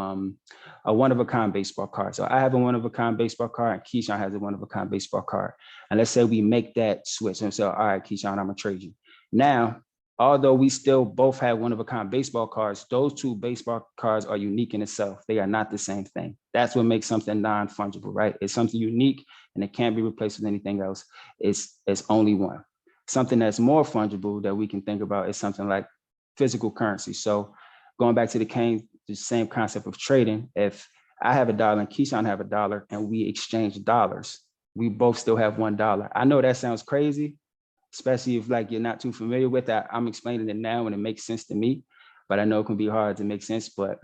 a one-of-a-kind baseball card. So I have a one-of-a-kind baseball card, and Keyshawn has a one-of-a-kind baseball card. And let's say we make that switch and say, all right, Keyshawn, I'm gonna trade you. Now, although we still both have one-of-a-kind baseball cards, those two baseball cards are unique in itself. They are not the same thing. That's what makes something non-fungible, right? It's something unique and it can't be replaced with anything else. It's only one. Something that's more fungible that we can think about is something like physical currency. So going back to the same concept of trading, if I have $1 and Keyshawn have $1 and we exchange dollars, we both still have $1. I know that sounds crazy, especially if like you're not too familiar with that. I'm explaining it now and it makes sense to me, but I know it can be hard to make sense, but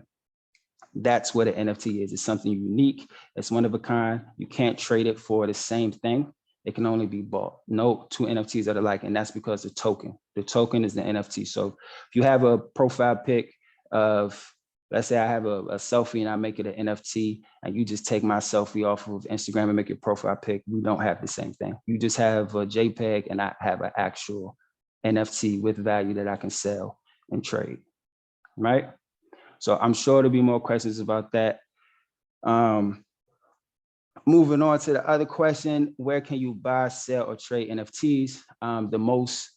that's what an NFT is. It's something unique. It's one of a kind. You can't trade it for the same thing. It can only be bought. No two NFTs that are alike, and that's because the token is the NFT. So if you have a profile pic of, let's say I have a selfie and I make it an NFT, and you just take my selfie off of Instagram and make your profile pic, we don't have the same thing. You just have a JPEG and I have an actual NFT with value that I can sell and trade, right? So I'm sure there'll be more questions about that. Moving on to the other question, where can you buy, sell, or trade NFTs? The most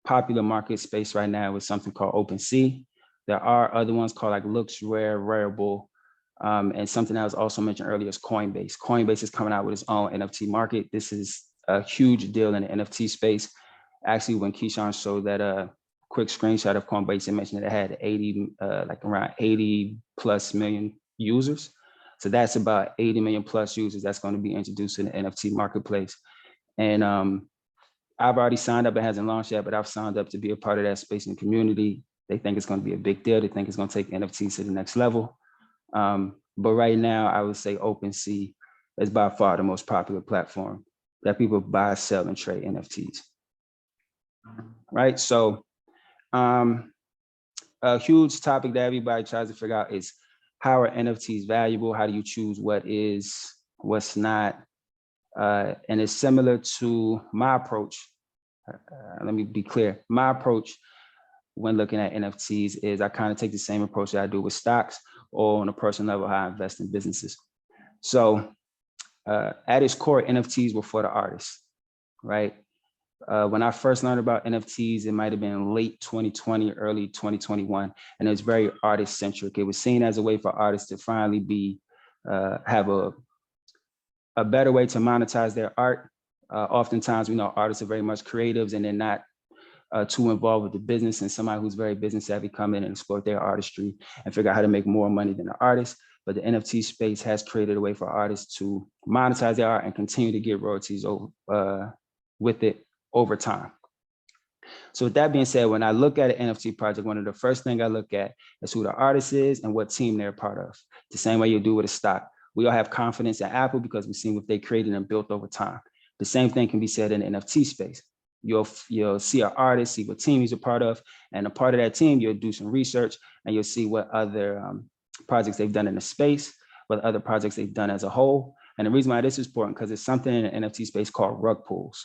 popular market space right now is something called OpenSea. There are other ones called like Looks, Rare, Rarible, and something that was also mentioned earlier is Coinbase. Coinbase is coming out with its own NFT market. This is a huge deal in the NFT space. Actually, when Keyshawn showed that quick screenshot of Coinbase, it mentioned that it had 80, like around 80 plus million users. So that's about 80 million plus users that's going to be introduced in the NFT marketplace. And I've already signed up. It hasn't launched yet, but I've signed up to be a part of that space in the community. They think it's going to be a big deal. They think it's going to take NFTs to the next level. But right now, I would say OpenSea is by far the most popular platform that people buy, sell, and trade NFTs. Right. So a huge topic that everybody tries to figure out is, how are NFTs valuable? How do you choose what is, what's not? And it's similar to my approach. Let me be clear. My approach when looking at NFTs is I kind of take the same approach that I do with stocks, or on a personal level, how I invest in businesses. So at its core, NFTs were for the artists, right? When I first learned about NFTs, it might have been late 2020, early 2021, and it was very artist centric. It was seen as a way for artists to finally be, have a better way to monetize their art. Oftentimes, we know artists are very much creatives and they're not too involved with the business, and somebody who's very business savvy come in and exploit their artistry and figure out how to make more money than the artist. But the NFT space has created a way for artists to monetize their art and continue to get royalties over, with it over time. So with that being said, when I look at an NFT project, one of the first things I look at is who the artist is and what team they're a part of. The same way you do with a stock. We all have confidence in Apple because we've seen what they created and built over time. The same thing can be said in the NFT space. You'll see an artist, see what team he's a part of, and a part of that team, you'll do some research and you'll see what other projects they've done in the space, what other projects they've done as a whole. And the reason why this is important, because it's something in the NFT space called rug pulls.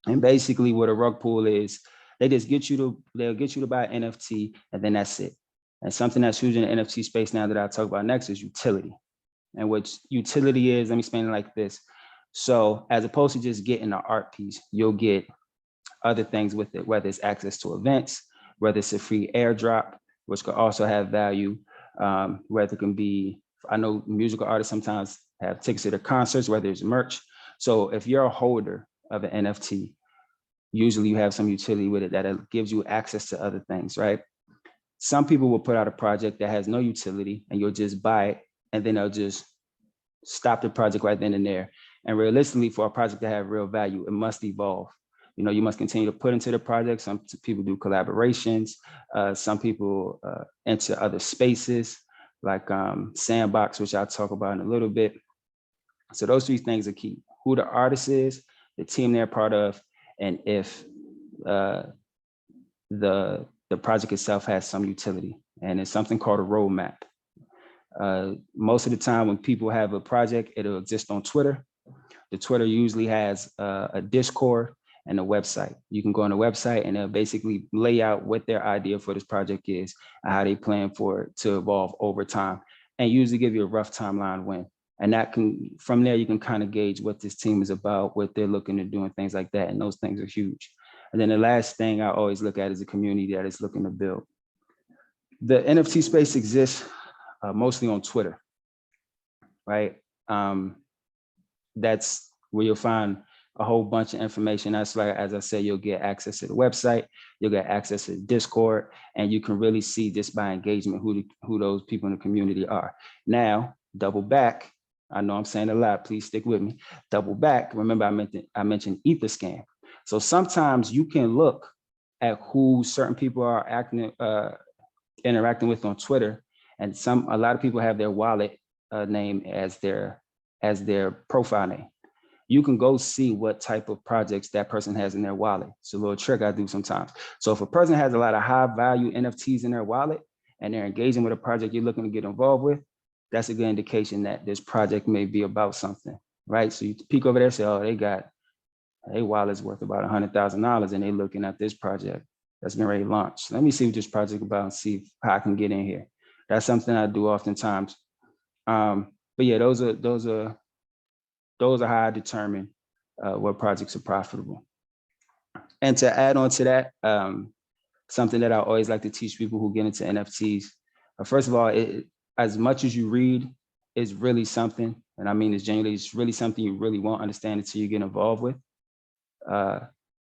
And basically what a rug pull is, they'll get you to buy an NFT and then that's it. And something that's huge in the NFT space now that I'll talk about next is utility. And what utility is, let me explain it like this. So as opposed to just getting an art piece, you'll get other things with it, whether it's access to events, whether it's a free airdrop, which could also have value, whether it can be, I know musical artists sometimes have tickets to their concerts, whether it's merch. So if you're a holder of an NFT, usually you have some utility with it that gives you access to other things, right? Some people will put out a project that has no utility and you'll just buy it and then they'll just stop the project right then and there. And realistically, for a project to have real value, it must evolve. You know, you must continue to put into the project. Some people do collaborations. Some people enter other spaces like Sandbox, which I'll talk about in a little bit. So those three things are key: who the artist is, the team they're part of, and if the project itself has some utility. And it's something called a roadmap. Most of the time when people have a project, it'll exist on Twitter. The Twitter usually has a Discord and a website. You can go on the website and they'll basically lay out what their idea for this project is and how they plan for it to evolve over time, and usually give you a rough timeline when. And that can, from there, you can kind of gauge what this team is about, what they're looking to do and things like that. And those things are huge. And then the last thing I always look at is a community that is looking to build. The NFT space exists mostly on Twitter, right? That's where you'll find a whole bunch of information. That's like, as I said, you'll get access to the website, you'll get access to Discord, and you can really see just by engagement who those people in the community are. Now, double back. I know I'm saying a lot, please stick with me. Double back, remember I mentioned Etherscan. So sometimes you can look at who certain people are interacting with on Twitter, and a lot of people have their wallet name as their profile name. You can go see what type of projects that person has in their wallet. It's a little trick I do sometimes. So if a person has a lot of high value NFTs in their wallet and they're engaging with a project you're looking to get involved with, that's a good indication that this project may be about something, right? So you peek over there and say, oh, their wallet's worth about $100,000 and they're looking at this project. that's getting ready to launch. Let me see what this project about and see how I can get in here. That's something I do oftentimes. But yeah, those are how I determine what projects are profitable. And to add on to that, something that I always like to teach people who get into NFTs. First of all, as much as you read is really something, and I mean it's genuinely, it's really something you really won't understand until you get involved with.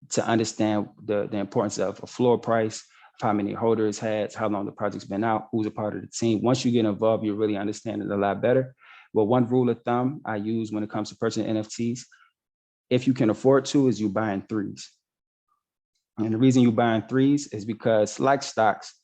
To understand the importance of a floor price, how many holders had, how long the project's been out, who's a part of the team. Once you get involved, you really understand it a lot better. But one rule of thumb I use when it comes to purchasing NFTs, if you can afford to, is you buying threes. And the reason you buying threes is because, like stocks,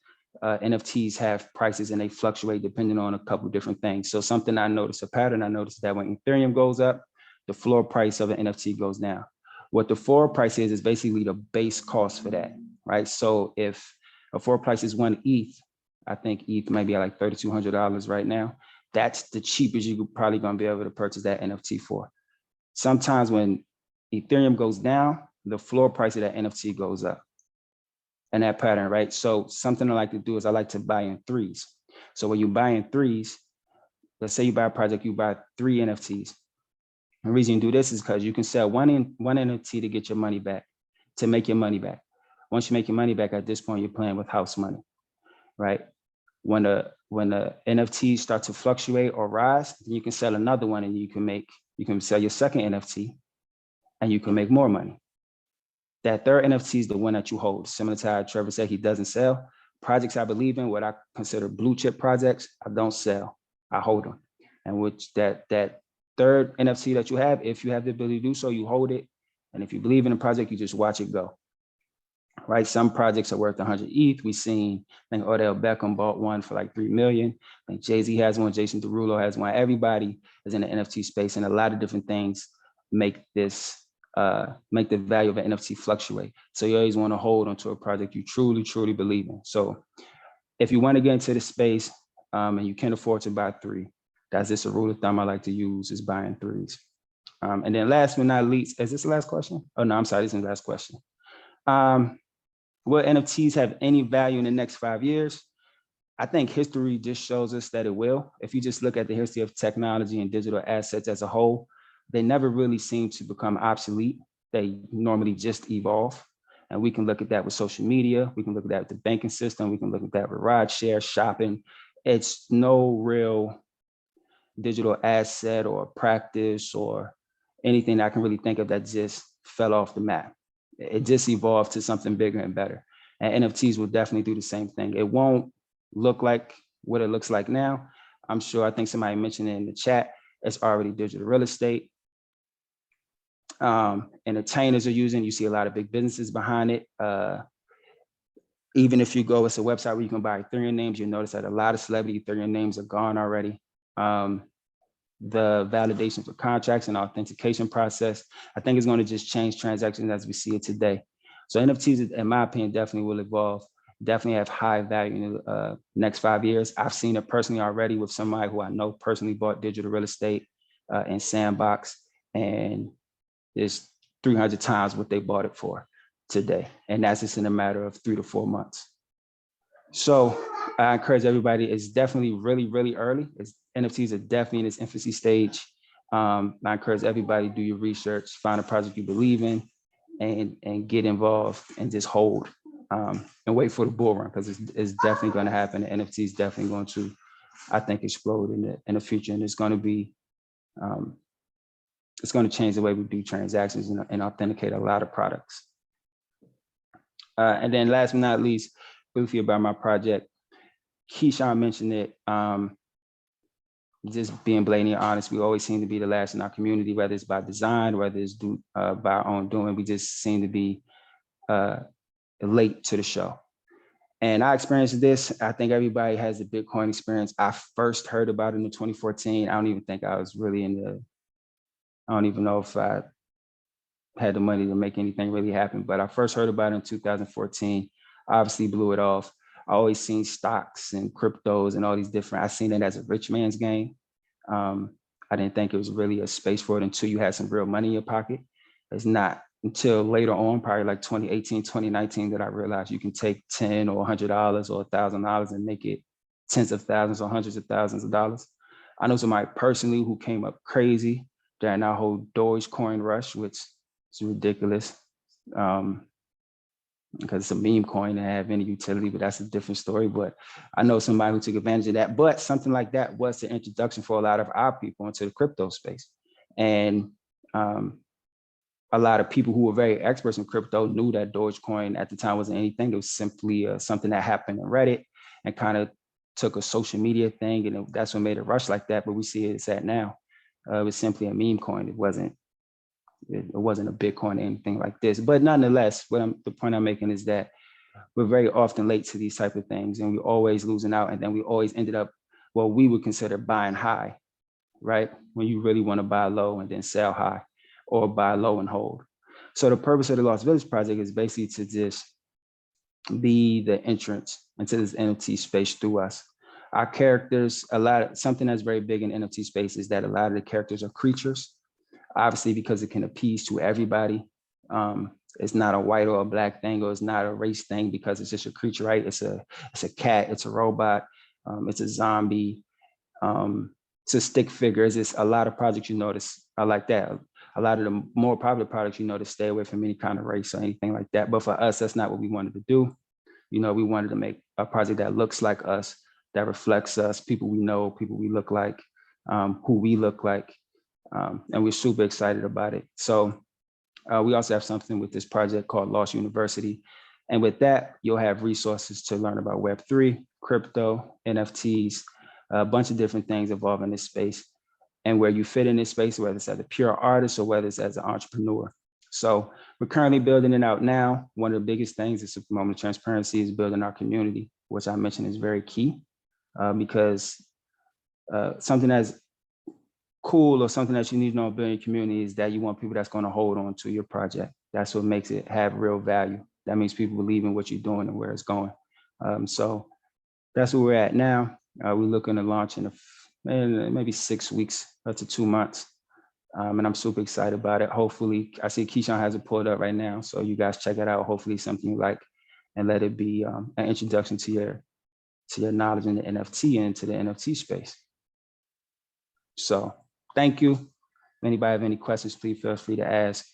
NFTs have prices and they fluctuate depending on a couple different things. So something I noticed, a pattern I noticed, that when Ethereum goes up, the floor price of an NFT goes down. What the floor price is basically the base cost for that, right? So if a floor price is 1 ETH, I think ETH might be at like $3,200 right now. That's the cheapest you're probably gonna be able to purchase that NFT for. Sometimes when Ethereum goes down, the floor price of that NFT goes up. And that pattern, right? So something I like to do is I like to buy in threes. So when you buy in threes, let's say you buy a project, you buy 3 NFTs. The reason you do this is because you can sell one NFT to get your money back, to make your money back. Once you make your money back, at this point, you're playing with house money, right? When the NFTs start to fluctuate or rise, then you can sell another one and you can sell your second NFT and you can make more money. That third NFT is the one that you hold. Similar to how Trevor said he doesn't sell. Projects I believe in, what I consider blue chip projects, I don't sell, I hold them. And which that third NFT that you have, if you have the ability to do so, you hold it. And if you believe in a project, you just watch it go. Right? Some projects are worth 100 ETH. We've seen, I think Odell Beckham bought one for like 3 million. I think Jay-Z has one, Jason Derulo has one. Everybody is in the NFT space, and a lot of different things make this make the value of an NFT fluctuate. So you always want to hold onto a project you truly, truly believe in. So if you want to get into the space and you can afford to buy 3, that's just a rule of thumb I like to use, is buying 3s. And then last but not least, is this the last question? Oh no, I'm sorry, this is the last question. Will NFTs have any value in the next 5 years? I think history just shows us that it will. If you just look at the history of technology and digital assets as a whole, they never really seem to become obsolete. They normally just evolve. And we can look at that with social media. We can look at that with the banking system. We can look at that with rideshare, shopping. It's no real digital asset or practice or anything I can really think of that just fell off the map. It just evolved to something bigger and better. And NFTs will definitely do the same thing. It won't look like what it looks like now. I'm sure, I think somebody mentioned it in the chat, it's already digital real estate. Entertainers are using, you see a lot of big businesses behind it. Even if you go, it's a website where you can buy Ethereum names, you'll notice that a lot of celebrity Ethereum names are gone already. The validation for contracts and authentication process, I think it's going to just change transactions as we see it today. So NFTs, in my opinion, definitely will evolve, definitely have high value in the next 5 years. I've seen it personally already with somebody who I know personally bought digital real estate in Sandbox, and it's 300 times what they bought it for today. And that's just in a matter of 3 to 4 months. So I encourage everybody, it's definitely really, really early. NFTs are definitely in its infancy stage. I encourage everybody to do your research, find a project you believe in, and get involved and just hold and wait for the bull run, because it's definitely going to happen. The NFT is definitely going to, I think, explode in the future, and it's going to be, it's going to change the way we do transactions and authenticate a lot of products. And then last but not least, briefly about my project, Keyshawn mentioned it. Just being blatantly honest, we always seem to be the last in our community, whether it's by design, whether it's by our own doing. We just seem to be late to the show. And I experienced this. I think everybody has the Bitcoin experience. I first heard about it in 2014. I don't even think I was really I don't even know if I had the money to make anything really happen, but I first heard about it in 2014. Obviously blew it off. I always seen stocks and cryptos and all these different, I seen it as a rich man's game. I didn't think it was really a space for it until you had some real money in your pocket. It's not until later on, probably like 2018, 2019, that I realized you can take $10 or $100 or $1,000 and make it tens of thousands or hundreds of thousands of dollars. I know somebody personally who came up crazy during our whole Dogecoin rush, which is ridiculous. Because it's a meme coin and have any utility, but that's a different story. But I know somebody who took advantage of that. But something like that was the introduction for a lot of our people into the crypto space. And a lot of people who were very experts in crypto knew that Dogecoin at the time wasn't anything. It was simply something that happened in Reddit and kind of took a social media thing, and that's what made it rush like that. But we see it's at now. It was simply a meme coin. It wasn't a Bitcoin or anything like this. But nonetheless, the point I'm making is that we're very often late to these type of things, and we're always losing out. And then we always ended up what we would consider buying high, right? When you really want to buy low and then sell high, or buy low and hold. So the purpose of the Lost Village Project is basically to just be the entrance into this NFT space through us. Our characters, something that's very big in NFT space is that a lot of the characters are creatures, obviously because it can appease to everybody. It's not a white or a black thing, or it's not a race thing, because it's just a creature, right? It's a cat, it's a robot, it's a zombie, it's a stick figure. It's just a lot of projects you notice are like that. A lot of the more popular products, you know, to stay away from any kind of race or anything like that. But for us, that's not what we wanted to do. You know, we wanted to make a project that looks like us, that reflects us, people we know, people we look like, who we look like. And we're super excited about it. So we also have something with this project called Lost University. And with that, you'll have resources to learn about Web3, crypto, NFTs, a bunch of different things involved in this space, and where you fit in this space, whether it's as a pure artist or whether it's as an entrepreneur. So we're currently building it out now. One of the biggest things is, a moment of transparency, is building our community, which I mentioned is very key, because something that's cool or something that you need to know about building a community is that you want people that's going to hold on to your project. That's what makes it have real value. That means people believe in what you're doing and where it's going. So that's where we're at now. We're looking to launch in maybe 6 weeks to 2 months. And I'm super excited about it. Hopefully, I see Keyshawn has it pulled up right now. So you guys check it out. Hopefully something you like, and let it be an introduction to your knowledge in the NFT and to the NFT space. So thank you. If anybody have any questions, please feel free to ask.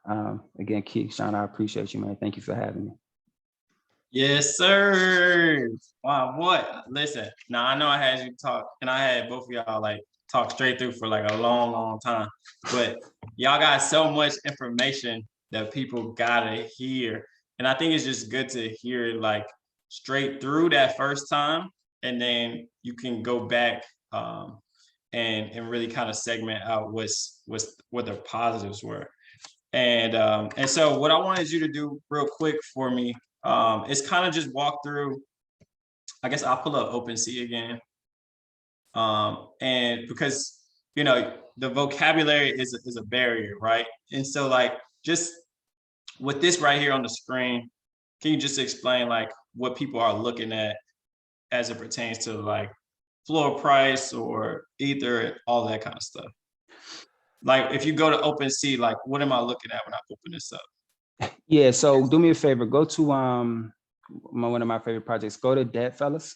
Again, Keyshawn, I appreciate you, man. Thank you for having me. Yes, sir. Wow, what? Listen, now I know I had you talk, and I had both of y'all like talk straight through for like a long, long time, but y'all got so much information that people gotta hear. And I think it's just good to hear it like straight through that first time, and then you can go back and really kind of segment out what the positives were. And so what I wanted you to do real quick for me is kind of just walk through, I guess I'll pull up OpenSea again. And because, you know, the vocabulary is a barrier, right? And so like, just with this right here on the screen, can you just explain like what people are looking at as it pertains to like floor price or Ether, all that kind of stuff? Like if you go to OpenSea, like what am I looking at when I open this up? Yeah, so do me a favor, go to one of my favorite projects, go to Dead Fellas.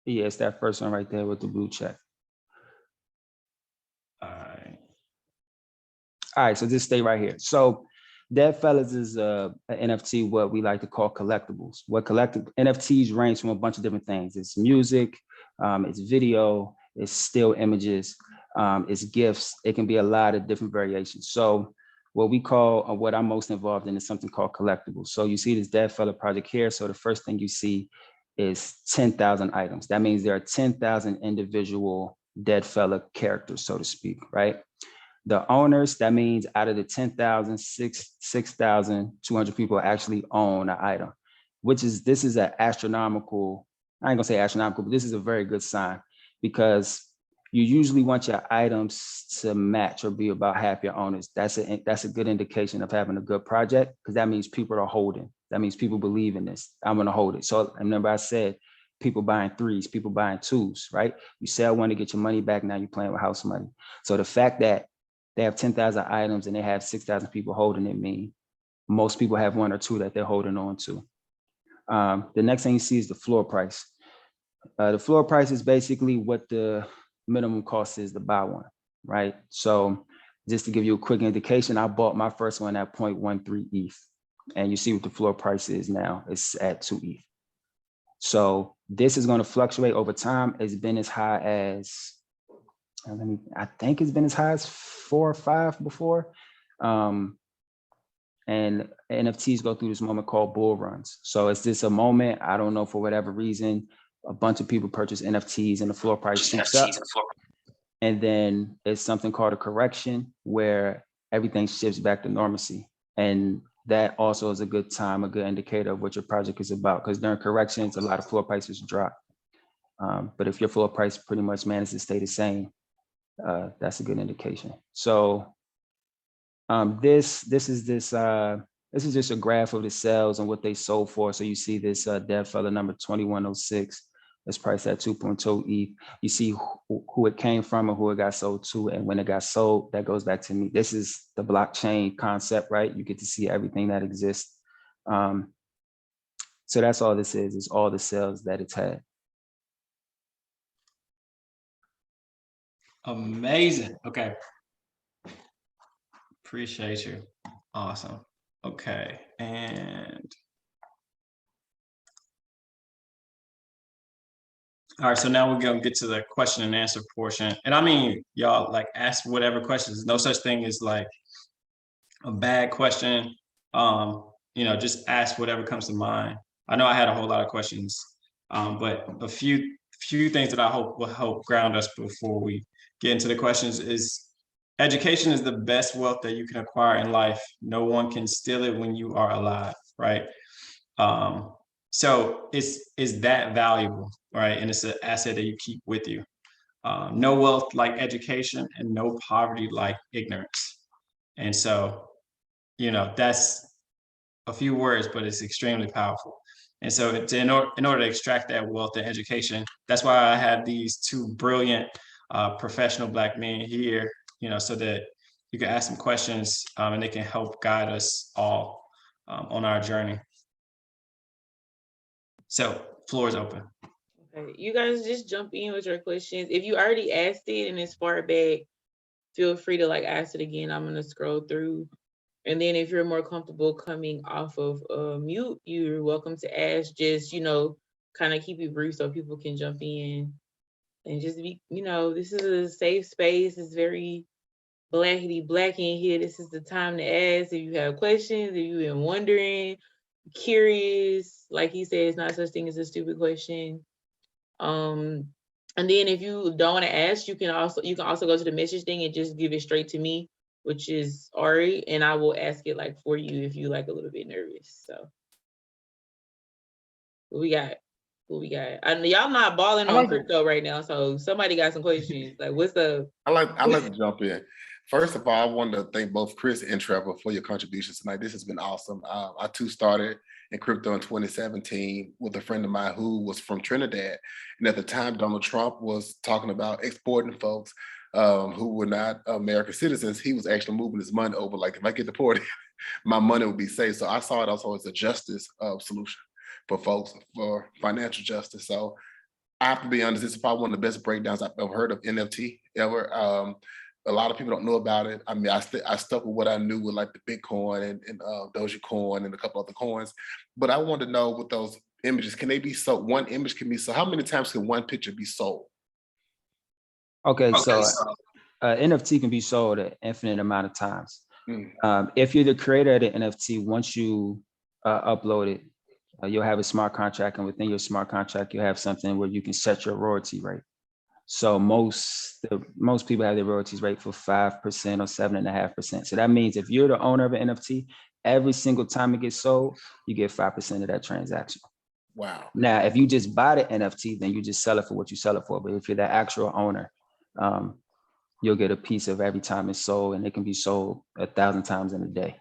Yeah, it's that first one right there with the blue check. All right, so just stay right here. So Dead Fellas is an NFT, what we like to call collectibles. NFTs range from a bunch of different things. It's music, it's video, it's still images, it's gifts. It can be a lot of different variations. So what we call, or what I'm most involved in, is something called collectibles. So you see this Dead Fella project here. So the first thing you see is 10,000 items. That means there are 10,000 individual Dead Fella characters, so to speak, right? The owners, that means out of the 10,000, 6,200 people actually own an item, this is an astronomical, I ain't gonna say astronomical, but this is a very good sign, because you usually want your items to match or be about half your owners. That's a good indication of having a good project, because that means people are holding. That means people believe in this. I'm gonna hold it. So remember I said, people buying 3s, people buying 2s, right? You sell one to get your money back. Now you're playing with house money. So the fact that they have 10,000 items and they have 6,000 people holding it mean most people have 1 or 2 that they're holding on to. The next thing you see is the floor price. The floor price is basically what the minimum cost is to buy one, right? So just to give you a quick indication, I bought my first one at 0.13 ETH. And you see what the floor price is now. It's at 2 ETH. So this is going to fluctuate over time. It's been as high as, I think it's been as high as 4 or 5 before. And NFTs go through this moment called bull runs. So is this a moment? I don't know, for whatever reason, a bunch of people purchase NFTs and the floor price shoots up. And then it's something called a correction where everything shifts back to normalcy. And that also is a good time, a good indicator of what your project is about. Because during corrections, a lot of floor prices drop. But if your floor price pretty much manages to stay the same, that's a good indication. So this is just a graph of the sales and what they sold for. So you see this dead fella number 2106. It's priced at 2.2 ETH. You see who it came from and who it got sold to, and when it got sold. That goes back to me. This is the blockchain concept, right? You get to see everything that exists. So that's all this is all the sales that it's had. Amazing. Okay. Appreciate you. Awesome. Okay. And all right, so now we're gonna get to the question and answer portion. And I mean, y'all, like, ask whatever questions. No such thing as like a bad question. Just ask whatever comes to mind. I know I had a whole lot of questions, but a few things that I hope will help ground us before we get into the questions is education is the best wealth that you can acquire in life. No one can steal it when you are alive, right? So it's that valuable, right? And it's an asset that you keep with you. No wealth like education, and no poverty like ignorance. And so, that's a few words, but it's extremely powerful. And so in order to extract that wealth and education, that's why I have these 2 brilliant professional Black men here, so that you can ask them questions and they can help guide us all on our journey. So floor is open. Okay, you guys just jump in with your questions. If you already asked it and it's far back, feel free to ask it again. I'm gonna scroll through. And then if you're more comfortable coming off of mute, you're welcome to ask. Just, kind of keep it brief so people can jump in and just be, this is a safe space. It's very blackity black in here. This is the time to ask if you have questions, if you've been wondering, curious. Like he said, it's not such thing as a stupid question. And then if you don't want to ask, you can also go to the message thing and just give it straight to me, which is Ari, and I will ask it for you if you a little bit nervous. So what we got? And y'all not balling on crypto right now, so somebody got some questions. What's up? I like to jump in. First of all, I wanted to thank both Chris and Trevor for your contributions tonight. This has been awesome. I too started in crypto in 2017 with a friend of mine who was from Trinidad. And at the time, Donald Trump was talking about exporting folks who were not American citizens. He was actually moving his money over. If I get deported, my money would be safe. So I saw it also as a justice solution for folks, for financial justice. So I have to be honest, this is probably one of the best breakdowns I've ever heard of NFT ever. A lot of people don't know about it. I mean, I stuck with what I knew with the Bitcoin and Dogecoin and a couple other coins. But I want to know, with those images, can they be sold? One image can be sold. How many times can one picture be sold? Okay, so NFT can be sold an infinite amount of times. If you're the creator of the NFT, once you upload it, you'll have a smart contract, and within your smart contract, you have something where you can set your royalty rate. So most people have their royalties rate for 5% or 7.5%. So that means if you're the owner of an NFT, every single time it gets sold, you get 5% of that transaction. Wow. Now, if you just buy the NFT, then you just sell it for what you sell it for. But if you're the actual owner, you'll get a piece of every time it's sold, and it can be sold 1,000 times in a day.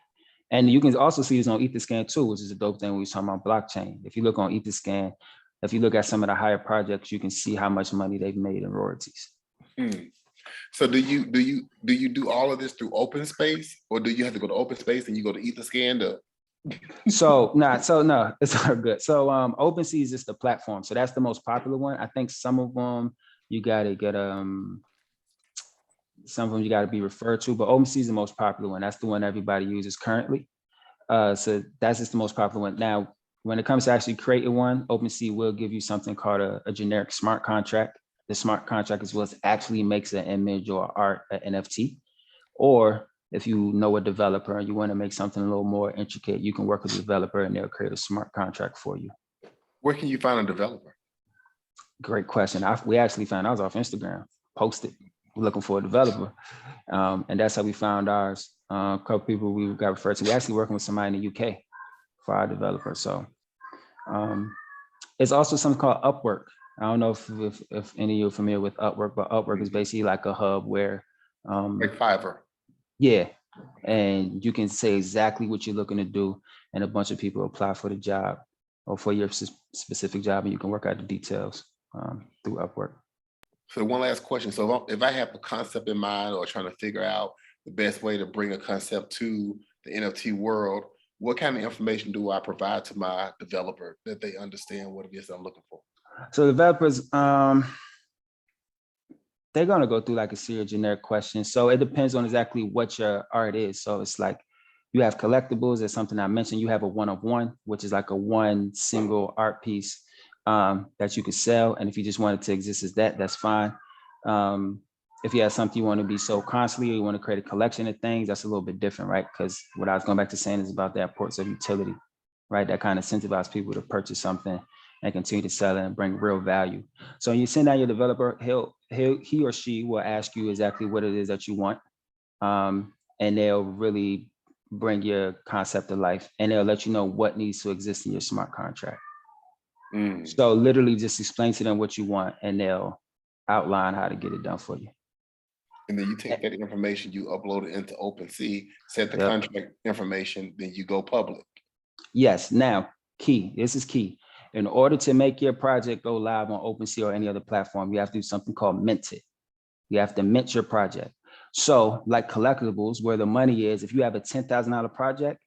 And you can also see this on Etherscan too, which is a dope thing when we're talking about blockchain. If you look on Etherscan, if you look at some of the higher projects, you can see how much money they've made in royalties. So do you do all of this through open space, or do you have to go to open space and you go to Etherscan to? So no, it's all good. So OpenSea is just the platform. So that's the most popular one. I think some of them you gotta get some of them you gotta be referred to, but OpenSea is the most popular one. That's the one everybody uses currently. So that's just the most popular one. Now, when it comes to actually creating one, OpenSea will give you something called a generic smart contract. The smart contract is what actually makes an image or art an NFT. Or if you know a developer and you want to make something a little more intricate, you can work with a developer and they'll create a smart contract for you. Where can you find a developer? Great question. We actually found ours off Instagram, posted, looking for a developer. And that's how we found ours. A couple people we got referred to. We're actually working with somebody in the UK for our developer. So it's also something called Upwork. I don't know if any of you are familiar with Upwork, but Upwork is basically like a hub where Like Fiverr. yeah, and you can say exactly what you're looking to do, and a bunch of people apply for the job or for your specific job, and you can work out the details through Upwork. So one last question. So if I have a concept in mind or trying to figure out the best way to bring a concept to the NFT world, what kind of information do I provide to my developer that they understand what it is I'm looking for? So developers, they're gonna go through like a series of generic questions. So it depends on exactly what your art is. So it's like you have collectibles, that's something I mentioned. You have a one-of-one, which is like a one single art piece that you could sell. And if you just want it to exist as that, that's fine. If you have something you want to be sold constantly, or you want to create a collection of things, that's a little bit different, right? Because what I was going back to saying is about the importance of utility, right? That kind of incentivizes people to purchase something and continue to sell it and bring real value. So you send out your developer, he or she will ask you exactly what it is that you want. And they'll really bring your concept to life, and they'll let you know what needs to exist in your smart contract. So literally just explain to them what you want, and they'll outline how to get it done for you. And then you take that information, you upload it into OpenSea, set the Yep. contract information, then you go public. Yes, now, this is key. In order to make your project go live on OpenSea or any other platform, you have to do something called mint it. You have to mint your project. So like collectibles, where the money is, if you have a $10,000 project,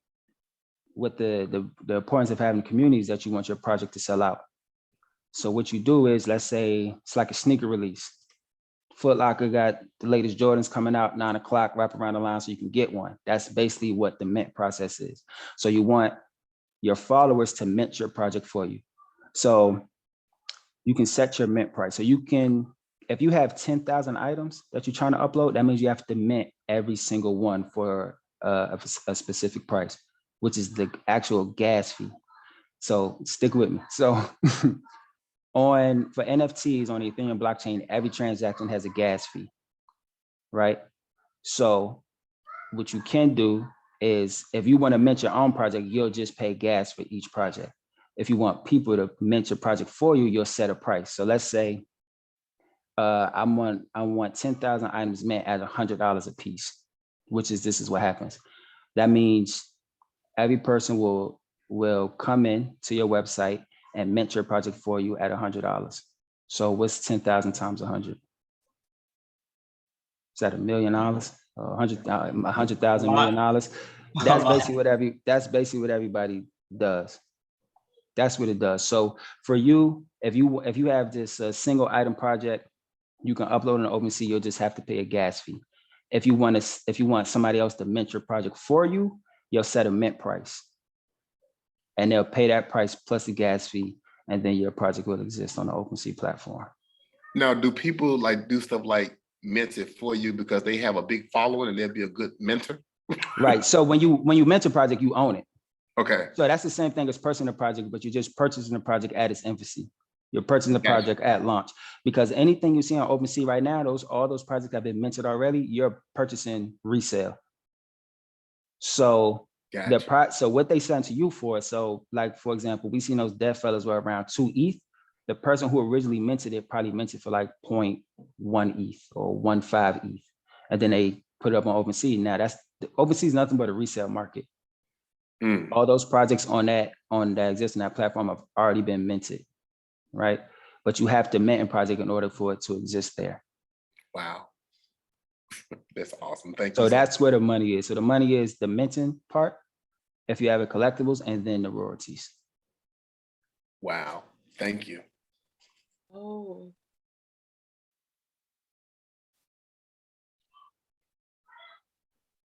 what the importance of having communities that you want your project to sell out. So what you do is, let's say it's like a sneaker release. Foot Locker got the latest Jordans coming out 9 o'clock, wrap around the line so you can get one. That's basically what the mint process is. So you want your followers to mint your project for you. So you can set your mint price. So you can, if you have 10,000 items that you're trying to upload, that means you have to mint every single one for a specific price, which is the actual gas fee. So stick with me. So for NFTs on the Ethereum blockchain, every transaction has a gas fee, right? So what you can do is, if you want to mint your own project, you'll just pay gas for each project. If you want people to mint your project for you, you'll set a price. So let's say I want 10,000 items mint at $100 a piece, this is what happens. That means every person will come in to your website and mint your project for you at $100. So what's 10,000 times 100? Is that $1 million? $100,000 $1 million? That's basically what everybody does. That's what it does. So for you, if you have this single item project, you can upload on OpenSea. You'll just have to pay a gas fee. If you want somebody else to mint your project for you, you'll set a mint price, and they'll pay that price plus the gas fee, and then your project will exist on the OpenSea platform. Now, do people do stuff like mint it for you because they have a big following and they'll be a good mentor? Right. So when you mint a project, you own it. Okay. So that's the same thing as purchasing a project, but you're just purchasing the project at its infancy. You're purchasing the project at launch, because anything you see on OpenSea right now, all those projects have been minted already. You're purchasing resale. So so what they send to you for, so like, for example, we seen those dead fellas were around 2 ETH. The person who originally minted it probably minted for like 0.1 ETH or 1.5 ETH. And then they put it up on OpenSea. Now OpenSea is nothing but a resale market. All those projects on that exist on that platform have already been minted. right? But you have to mint a project in order for it to exist there. Wow. That's awesome. Thank you. So sir. that's where the money is. So the money is the minting part, if you have a collectibles, and then the royalties. Wow. Thank you. Oh,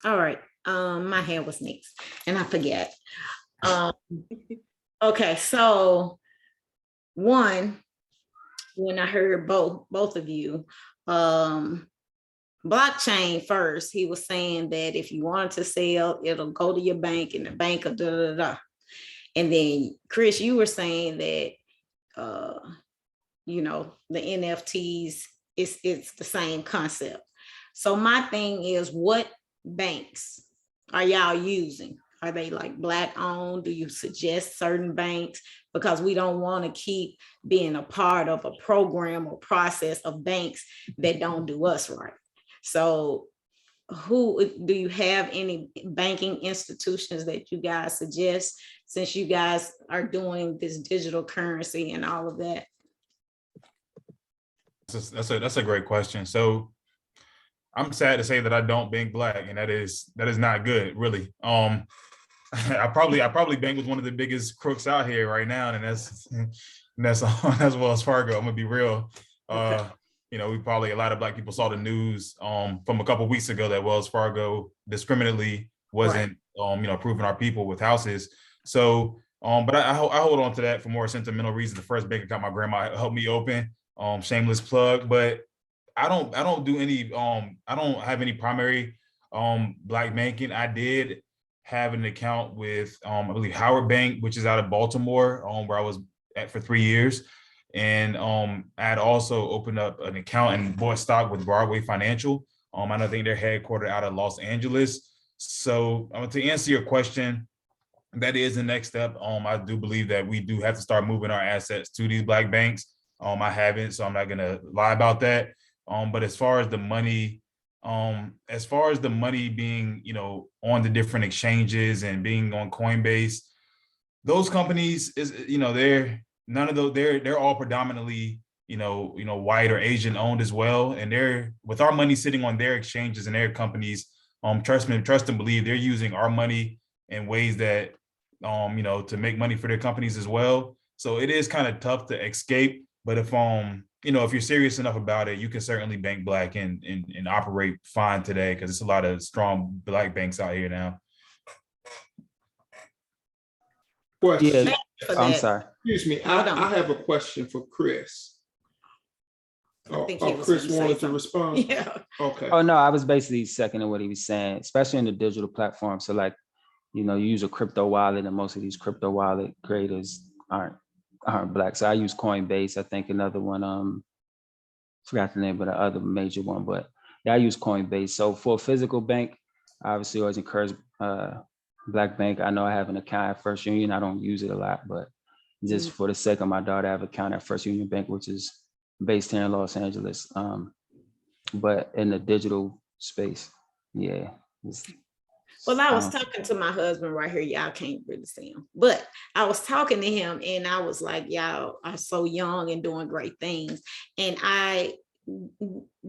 All right, my hand was next and I forget. Okay, so one, when I heard both of you, blockchain first, he was saying that if you wanted to sell, it'll go to your bank and the bank of da da da. And then Chris, you were saying that you know, the NFTs, it's the same concept. So my thing is, what banks are y'all using? Are they like Black owned? Do you suggest certain banks? Because we don't want to keep being a part of a program or process of banks that don't do us right. So who do you have any banking institutions that you guys suggest, since you guys are doing this digital currency and all of that? That's a great question. So I'm sad to say that I don't bank Black, and that is not good, really. I probably bank with one of the biggest crooks out here right now, and that's Wells Fargo. I'm gonna be real. You know, a lot of Black people saw the news from a couple of weeks ago that Wells Fargo discriminately wasn't you know, approving our people with houses. So but I hold on to that for more sentimental reasons. The first bank account my grandma helped me open. Shameless plug, but I don't do any I don't have any primary Black banking. I did have an account with I believe Howard Bank, which is out of Baltimore, where I was at for 3 years. And I had also opened up an account and bought stock with Broadway Financial. I don't think they're headquartered out of Los Angeles. So to answer your question, that is the next step. I do believe that we do have to start moving our assets to these Black banks. I haven't, so I'm not gonna lie about that. But as far as the money being, you know, on the different exchanges and being on Coinbase, those companies they're all predominantly, you know, white or Asian owned as well. And they're, with our money sitting on their exchanges and their companies, trust and believe they're using our money in ways that, you know, to make money for their companies as well. So it is kind of tough to escape. But if you know, if you're serious enough about it, you can certainly bank Black and operate fine today, because it's a lot of strong Black banks out here now. Question. Yeah, I'm sorry. Excuse me, I have a question for Chris. I think he was Chris gonna say wanted to something. respond? Yeah. Okay. Oh no, I was basically seconding what he was saying, especially in the digital platform. So like, you know, you use a crypto wallet, and most of these crypto wallet creators aren't Black. So I use Coinbase. I think another one, forgot the name of the other major one, but yeah, I use Coinbase. So for a physical bank, I obviously always encourage Black bank. I know I have an account at First Union. I don't use it a lot, but just for the sake of my daughter, I have an account at First Union Bank, which is based here in Los Angeles. But in the digital space, yeah. Well, I was talking to my husband right here. Y'all can't really see him, but I was talking to him and I was like, y'all are so young and doing great things. And I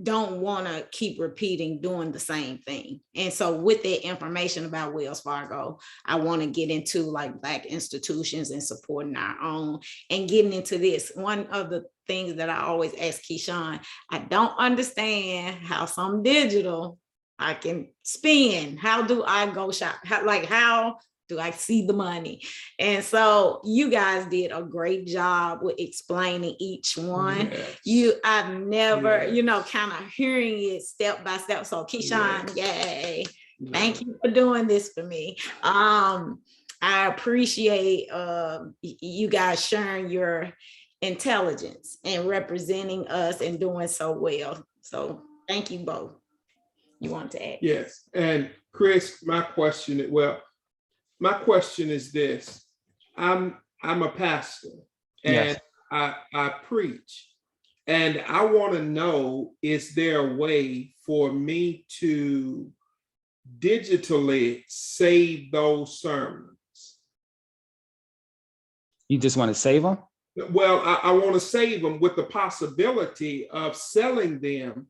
don't want to keep repeating doing the same thing. And so with that information about Wells Fargo, I want to get into like Black institutions and supporting our own and getting into this. One of the things that I always ask Keyshawn, I don't understand how some digital I can spend. How do I go shop? How do I see the money? And so you guys did a great job with explaining each one. Yes. I've never, Yes. you know, kind of hearing it step by step. So Keyshawn, Yes. yay. Thank you for doing this for me. I appreciate you guys sharing your intelligence and representing us and doing so well. So thank you both. You want to add? Yes, and Chris, my question is this. I'm a pastor and Yes. I preach, and I want to know, is there a way for me to digitally save those sermons? You just want to save them? Well, I want to save them with the possibility of selling them,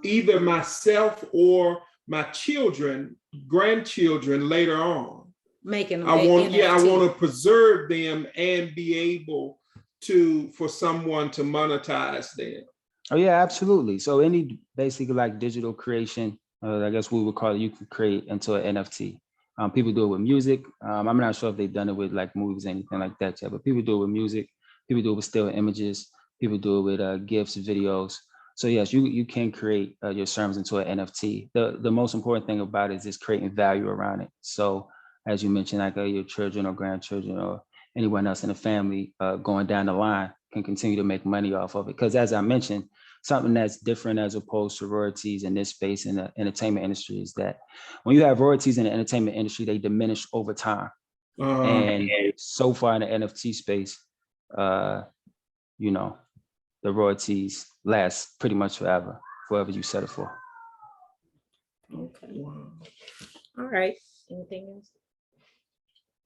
either myself or my children, grandchildren later on. Making them I want NFT. to preserve them and be able for someone to monetize them. Oh yeah, absolutely. So any basically like digital creation, I guess we would call it, you can create into an NFT. People do it with music. I'm not sure if they've done it with like movies, anything like that yet, but people do it with music. People do it with still images. People do it with GIFs, videos. So yes, you can create your sermons into an NFT. The most important thing about it is just creating value around it. So as you mentioned, like your children or grandchildren or anyone else in the family going down the line can continue to make money off of it. Because as I mentioned, something that's different as opposed to royalties in this space in the entertainment industry is that when you have royalties in the entertainment industry, they diminish over time. And so far in the NFT space, you know, the royalties last pretty much forever you set it for. Okay. All right. Anything else?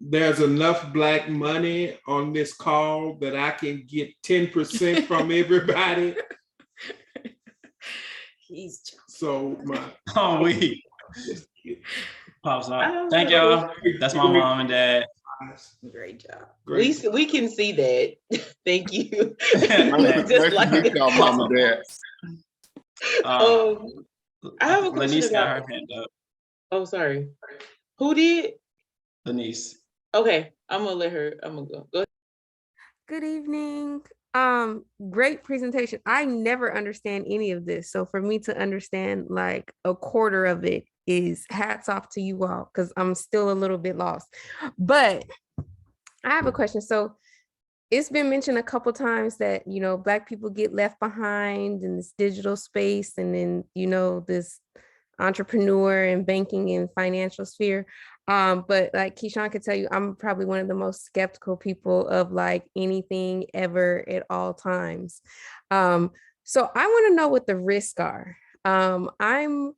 There's enough black money on this call that I can get 10% from everybody. He's just So we pops up. Thank y'all. That's my mom and dad. great job. We can see that. Thank you. Nice Just to like meet y'all, mom and dad. I have a question Lanice got about. her hand up. Oh, sorry. Who did? Lanice. Okay, I'm gonna go. Go ahead. Good evening. Great presentation. I never understand any of this. So for me to understand like a quarter of it is hats off to you all, because I'm still a little bit lost. But I have a question. So it's been mentioned a couple times that, you know, Black people get left behind in this digital space, and then, you know, this entrepreneur and banking and financial sphere. But like Keyshawn could tell you, I'm probably one of the most skeptical people of like anything ever at all times. So I want to know what the risks are. I'm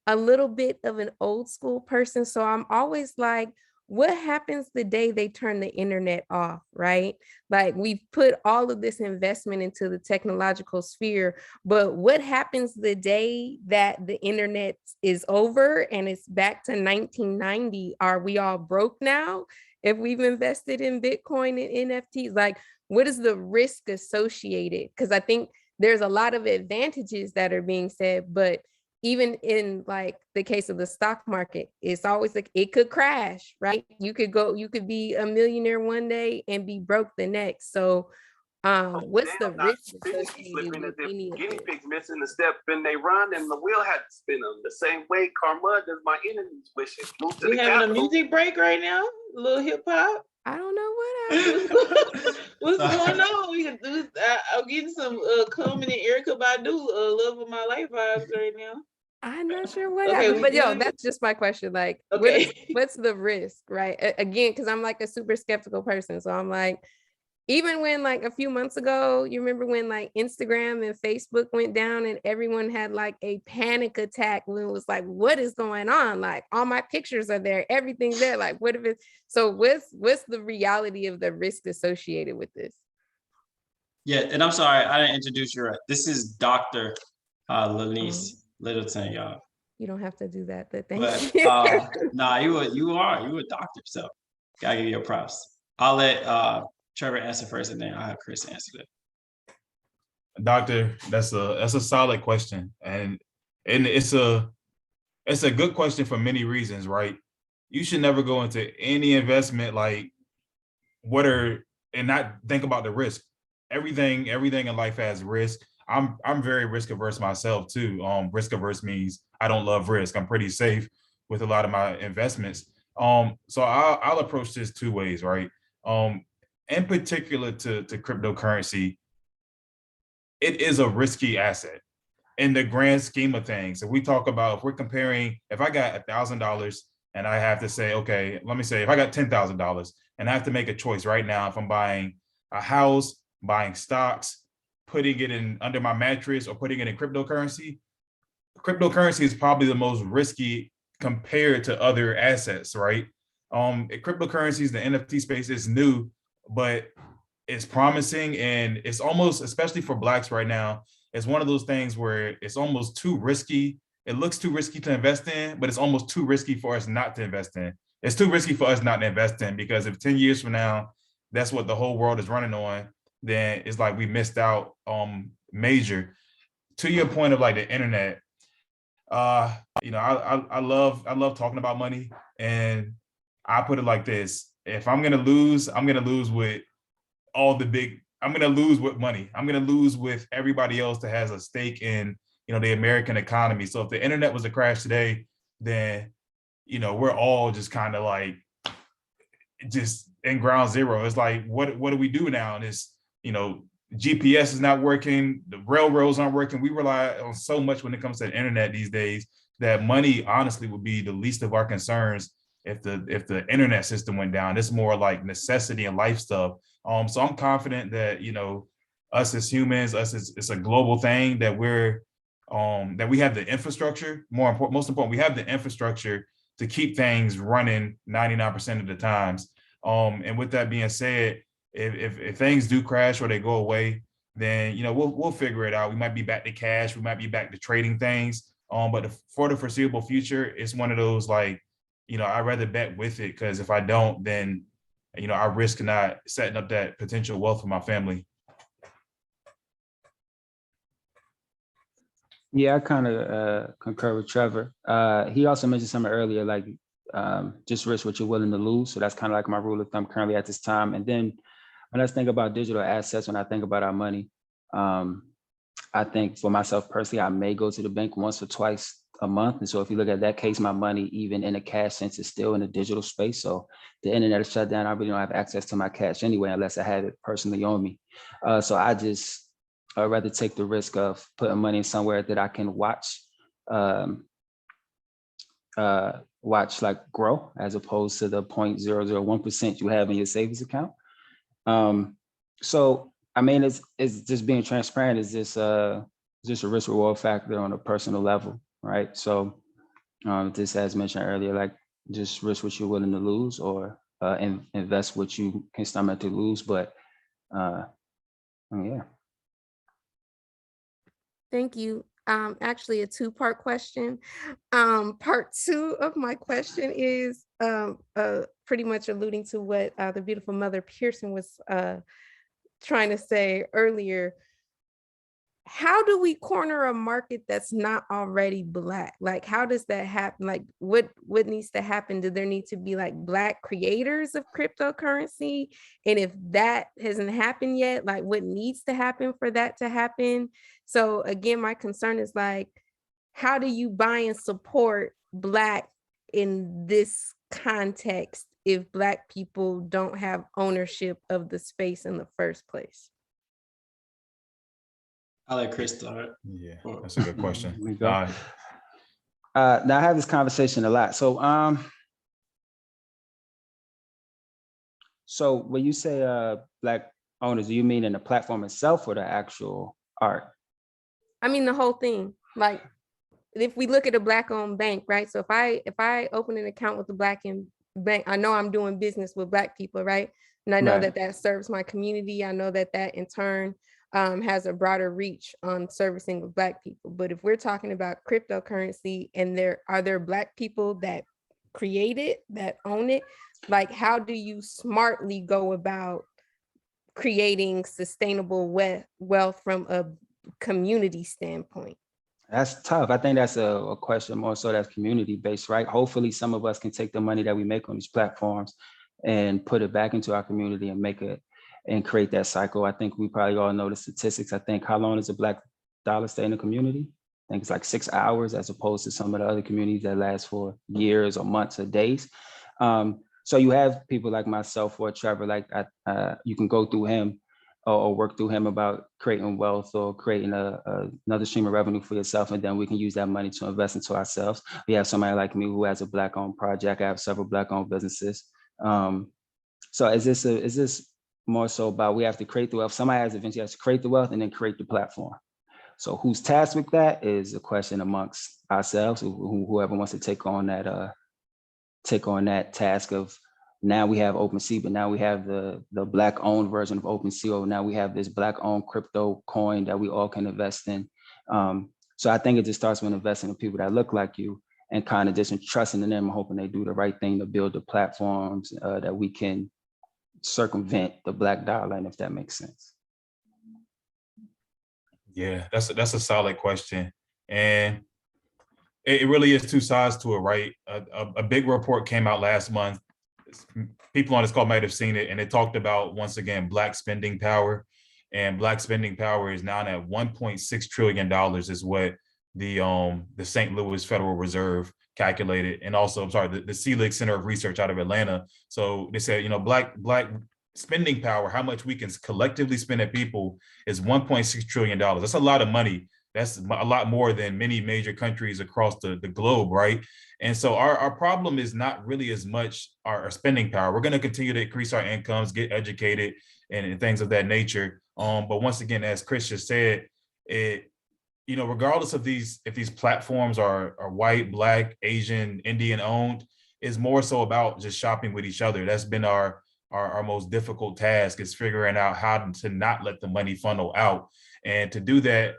a little bit of an old school person, so I'm always like, what happens the day they turn the internet off, right? Like we've put all of this investment into the technological sphere, but what happens the day that the internet is over and it's back to 1990? Are we all broke now if we've invested in Bitcoin and NFTs? Like, what is the risk associated? Because I think there's a lot of advantages that are being said, but even in like the case of the stock market, it's always like it could crash, right? You could be a millionaire one day and be broke the next. So what's the risk associated with any of guinea this? pigs missing the step and they run and the wheel had to spin them the same way Karma does my enemies wishing. Move to We the having a capital. music break right now? A little hip hop. I don't know what happened. What's going on? I'm getting some Common and Erykah Badu love of my life vibes right now. I'm not sure what Okay, happened, but yo, that's just my question. Like, Okay. what's the risk, right? Again, because I'm like a super skeptical person. So I'm like, even when like a few months ago, you remember when like Instagram and Facebook went down and everyone had like a panic attack when it was like, what is going on? Like all my pictures are there, everything's there. Like, what if it's, so what's the reality of the risk associated with this? Yeah, and I'm sorry, I didn't introduce you right. This is Dr. Lanice Littleton, y'all. You don't have to do that, but thank But you. nah, you a doctor, so gotta give you your props. I'll let Trevor answer first, and then I'll have Chris answer that. Doctor, that's a solid question, and it's a good question for many reasons, right? You should never go into any investment like and not think about the risk. Everything in life has risk. I'm very risk averse myself too. Risk averse means I don't love risk. I'm pretty safe with a lot of my investments. So I'll approach this two ways, right? In particular to cryptocurrency, it is a risky asset in the grand scheme of things. If we talk about, if we're comparing, if I got $1,000 and I have to say, okay, let me say if I got $10,000 and I have to make a choice right now, if I'm buying a house, buying stocks, putting it in under my mattress or putting it in cryptocurrency is probably the most risky compared to other assets, right? Cryptocurrencies, the NFT space is new, but it's promising, and it's almost, especially for Blacks right now, it's one of those things where it's almost too risky. It looks too risky to invest in, but it's almost too risky for us not to invest in. It's too risky for us not to invest in, because if 10 years from now, that's what the whole world is running on, then it's like we missed out major. To your point of like the internet, you know, I love talking about money, and I put it like this: if I'm gonna lose, I'm gonna lose with all the big. I'm gonna lose with money. I'm gonna lose with everybody else that has a stake in, you know, the American economy. So if the internet was to crash today, then, you know, we're all just kind of like just in ground zero. It's like, what do we do now? And it's, you know, GPS is not working, the railroads aren't working. We rely on so much when it comes to the internet these days that money honestly would be the least of our concerns if the internet system went down. It's more like necessity and life stuff. So I'm confident that, you know, us as humans, it's a global thing, that we're that we have the infrastructure. Most important, we have the infrastructure to keep things running 99% of the times. And with that being said, if things do crash or they go away, then, you know, we'll figure it out. We might be back to cash, we might be back to trading things. But for the foreseeable future, it's one of those, like, you know, I'd rather bet with it, because if I don't, then, you know, I risk not setting up that potential wealth for my family. Yeah, I kind of concur with Trevor. He also mentioned something earlier, like just risk what you're willing to lose. So that's kind of like my rule of thumb currently at this time. And then when I think about digital assets, when I think about our money, I think for myself personally, I may go to the bank once or twice a month. And so if you look at that case, my money, even in a cash sense, is still in a digital space. So the internet is shut down. I really don't have access to my cash anyway, unless I have it personally on me. So I'd rather take the risk of putting money somewhere that I can watch like grow, as opposed to the 0.001% you have in your savings account. So I mean, it's just being transparent. Is this just a risk reward factor on a personal level, right? So just as mentioned earlier, like just risk what you're willing to lose, or invest what you can stomach to lose. But yeah. Thank you. Actually a two-part question. Part two of my question is pretty much alluding to what the beautiful Mother Pearson was trying to say earlier. How do we corner a market that's not already Black? Like, how does that happen? Like, what needs to happen? Do there need to be like Black creators of cryptocurrency? And if that hasn't happened yet, like what needs to happen for that to happen? So again, my concern is like, how do you buy and support Black in this context if Black people don't have ownership of the space in the first place? I'll let Chris start. Yeah, that's a good question. Now I have this conversation a lot. So when you say Black owners, do you mean in the platform itself or the actual art? I mean the whole thing. Like, if we look at a Black-owned bank, right? So if I open an account with a Black-owned bank, I know I'm doing business with Black people, right? And I know that serves my community. I know that in turn has a broader reach on servicing of Black people. But if we're talking about cryptocurrency, and are there Black people that create it, that own it, like how do you smartly go about creating sustainable wealth from a community standpoint? That's tough. I think that's a question more so that's community based, right? Hopefully some of us can take the money that we make on these platforms and put it back into our community and make it and create that cycle. I think we probably all know the statistics. I think how long does a Black dollar stay in the community? I think it's like 6 hours, as opposed to some of the other communities that last for years or months or days. So you have people like myself or Trevor, like you can go through him or work through him about creating wealth or creating another stream of revenue for yourself, and then we can use that money to invest into ourselves. We have somebody like me who has a Black-owned project. I have several Black-owned businesses. So is this more so about we have to create the wealth? Somebody eventually has to create the wealth and then create the platform. So who's tasked with that is a question amongst ourselves, whoever wants to take on that task of Now we have OpenSea, but now we have the Black owned version of OpenSea. Now we have this Black owned crypto coin that we all can invest in. So I think it just starts with investing in people that look like you and kind of just trusting in them and hoping they do the right thing to build the platforms that we can circumvent the Black dollar, and if that makes sense. Yeah, that's a solid question. And it really is two sides to it, right? A big report came out last month. People on this call might have seen it, and it talked about, once again, Black spending power. And Black spending power is now at $1.6 trillion is what the St. Louis Federal Reserve calculated. And also, I'm sorry, the Selig Center of Research out of Atlanta. So they said, Black spending power, how much we can collectively spend at people, is $1.6 trillion. That's a lot of money. That's a lot more than many major countries across the globe, right? And so our problem is not really as much our spending power. We're going to continue to increase our incomes, get educated, and things of that nature. But once again, as Chris just said, regardless of if these platforms are white, Black, Asian, Indian owned, is more so about just shopping with each other. That's been our most difficult task, is figuring out how to not let the money funnel out. And to do that,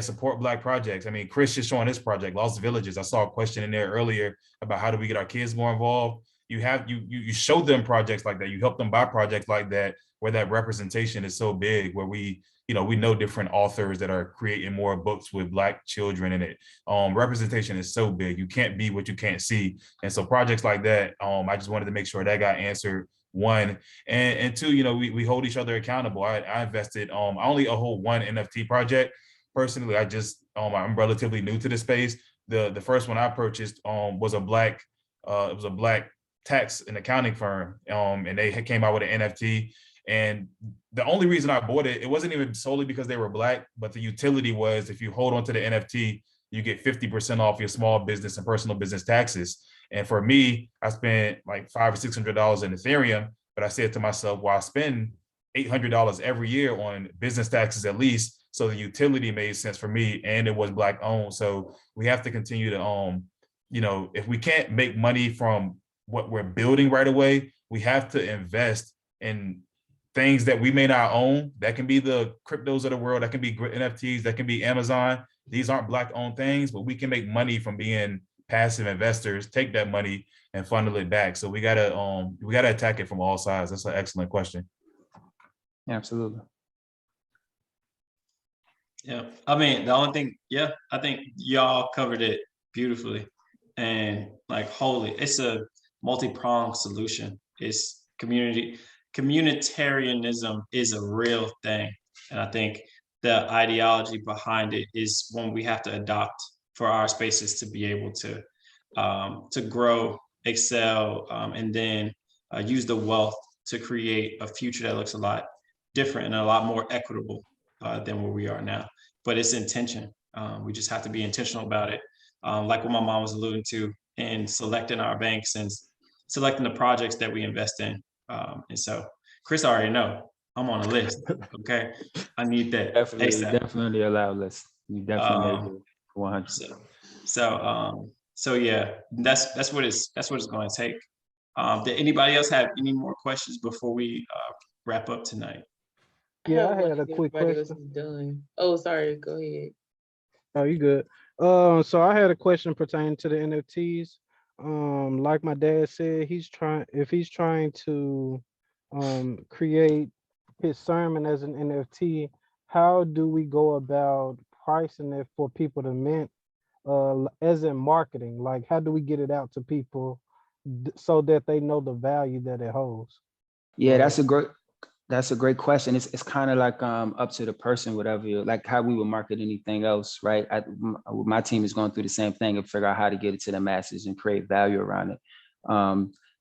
support Black projects. I mean, Chris just showing this project, Lost Villages. I saw a question in there earlier about how do we get our kids more involved. You show them projects like that. You help them buy projects like that, where that representation is so big, where we know different authors that are creating more books with Black children in it. Representation is so big. You can't be what you can't see. And so projects like that, I just wanted to make sure that got answered, one. And two, we hold each other accountable. I invested, I only hold one NFT project. Personally, I'm relatively new to the space. The first one I purchased was a Black tax and accounting firm, and they came out with an NFT. And the only reason I bought it wasn't even solely because they were Black, but the utility was, if you hold on to the NFT, you get 50% off your small business and personal business taxes. And for me, I spent like $500 or $600 in Ethereum, but I said to myself, well, I spend $800 every year on business taxes at least. So the utility made sense for me, and it was Black owned. So we have to continue to, if we can't make money from what we're building right away, we have to invest in things that we may not own. That can be the cryptos of the world, that can be NFTs, that can be Amazon. These aren't Black owned things, but we can make money from being passive investors, take that money and funnel it back. So we gotta attack it from all sides. That's an excellent question. Absolutely. Yeah, I mean, the only thing, I think y'all covered it beautifully. And it's a multi-pronged solution. It's communitarianism is a real thing. And I think the ideology behind it is one we have to adopt for our spaces to be able to grow, excel, and then use the wealth to create a future that looks a lot different and a lot more equitable than where we are now. But it's intention. We just have to be intentional about it. Like what my mom was alluding to, in selecting our banks and selecting the projects that we invest in. And so Chris already know I'm on a list. Okay, I need that. Definitely allow list. You definitely 100%. So yeah, that's what it's going to take. Did anybody else have any more questions before we wrap up tonight? Yeah, I had a quick question. Done. Oh, sorry. Go ahead. Oh, you good? So I had a question pertaining to the NFTs. Like my dad said, if he's trying to create his sermon as an NFT, how do we go about pricing it for people to mint, as in marketing? Like, how do we get it out to people so that they know the value that it holds? Yeah, that's a great question. It's kind of like up to the person, whatever like how we would market anything else, right? My team is going through the same thing and figure out how to get it to the masses and create value around it.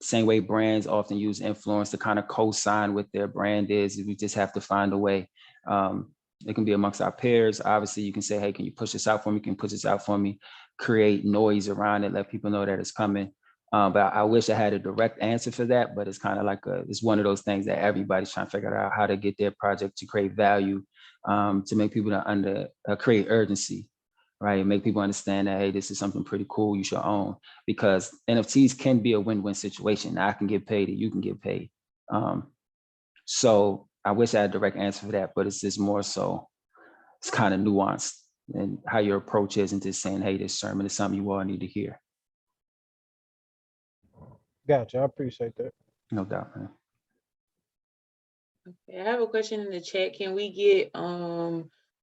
Same way brands often use influence to kind of co-sign what their brand is. We just have to find a way. It can be amongst our peers. Obviously, you can say, hey, can you push this out for me? Can you push this out for me? Create noise around it, let people know that it's coming. But I wish I had a direct answer for that, but it's kind of like it's one of those things that everybody's trying to figure out how to get their project to create value, to make people create urgency. right? Make people understand that, hey, this is something pretty cool you should own, because NFTs can be a win-win situation. I can get paid and you can get paid. So I wish I had a direct answer for that, but it's just more so, it's kind of nuanced and how your approach is, and just saying, hey, this sermon is something you all need to hear. Gotcha. I appreciate that. No doubt, man. Okay, I have a question in the chat. Can we get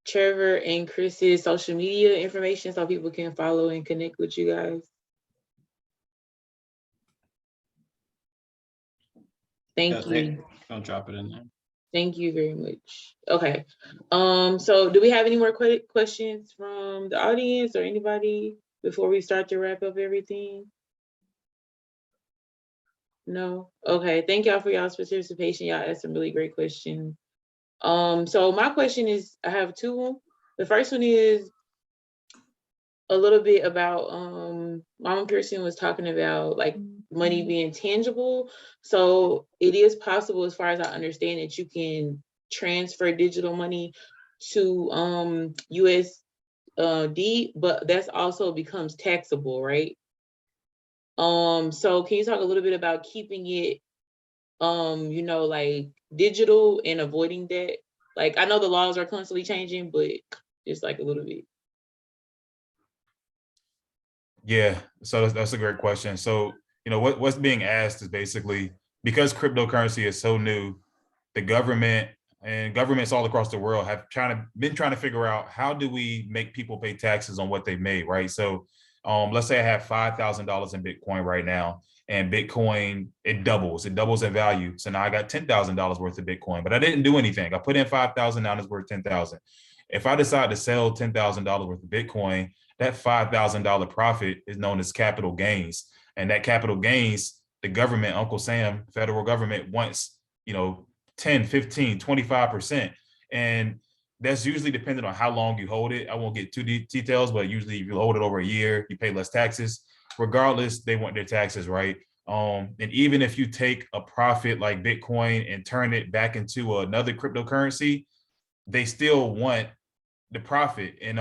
Trevor and Chris's social media information so people can follow and connect with you guys? Thank you. I'll drop it in there. Thank you very much. Okay. So do we have any more questions from the audience or anybody before we start to wrap up everything? No? Okay. Thank y'all for y'all's participation. Y'all asked some really great questions. So my question is, I have two. The first one is a little bit about Mama Kirsten was talking about like money being tangible. So it is possible, as far as I understand, that you can transfer digital money to USD, but that's also becomes taxable, right? So can you talk a little bit about keeping it you know, like digital and avoiding that? Like, I know the laws are constantly changing, but just like a little bit. Yeah, so that's a great question. So, you know, what's being asked is basically, because cryptocurrency is so new, the government and governments all across the world have been trying to figure out, how do we make people pay taxes on what they've made, right? So let's say I have $5,000 in Bitcoin right now, and Bitcoin, it doubles in value. So now I got $10,000 worth of Bitcoin, but I didn't do anything. I put in 5,000, now it's worth 10,000. If I decide to sell $10,000 worth of Bitcoin, that $5,000 profit is known as capital gains. And that capital gains, the government, Uncle Sam, federal government wants, you know, 10, 15, 25%. And that's usually dependent on how long you hold it. I won't get too details, but usually if you hold it over a year, you pay less taxes. Regardless, they want their taxes, right? And even if you take a profit like Bitcoin and turn it back into another cryptocurrency, they still want the profit. And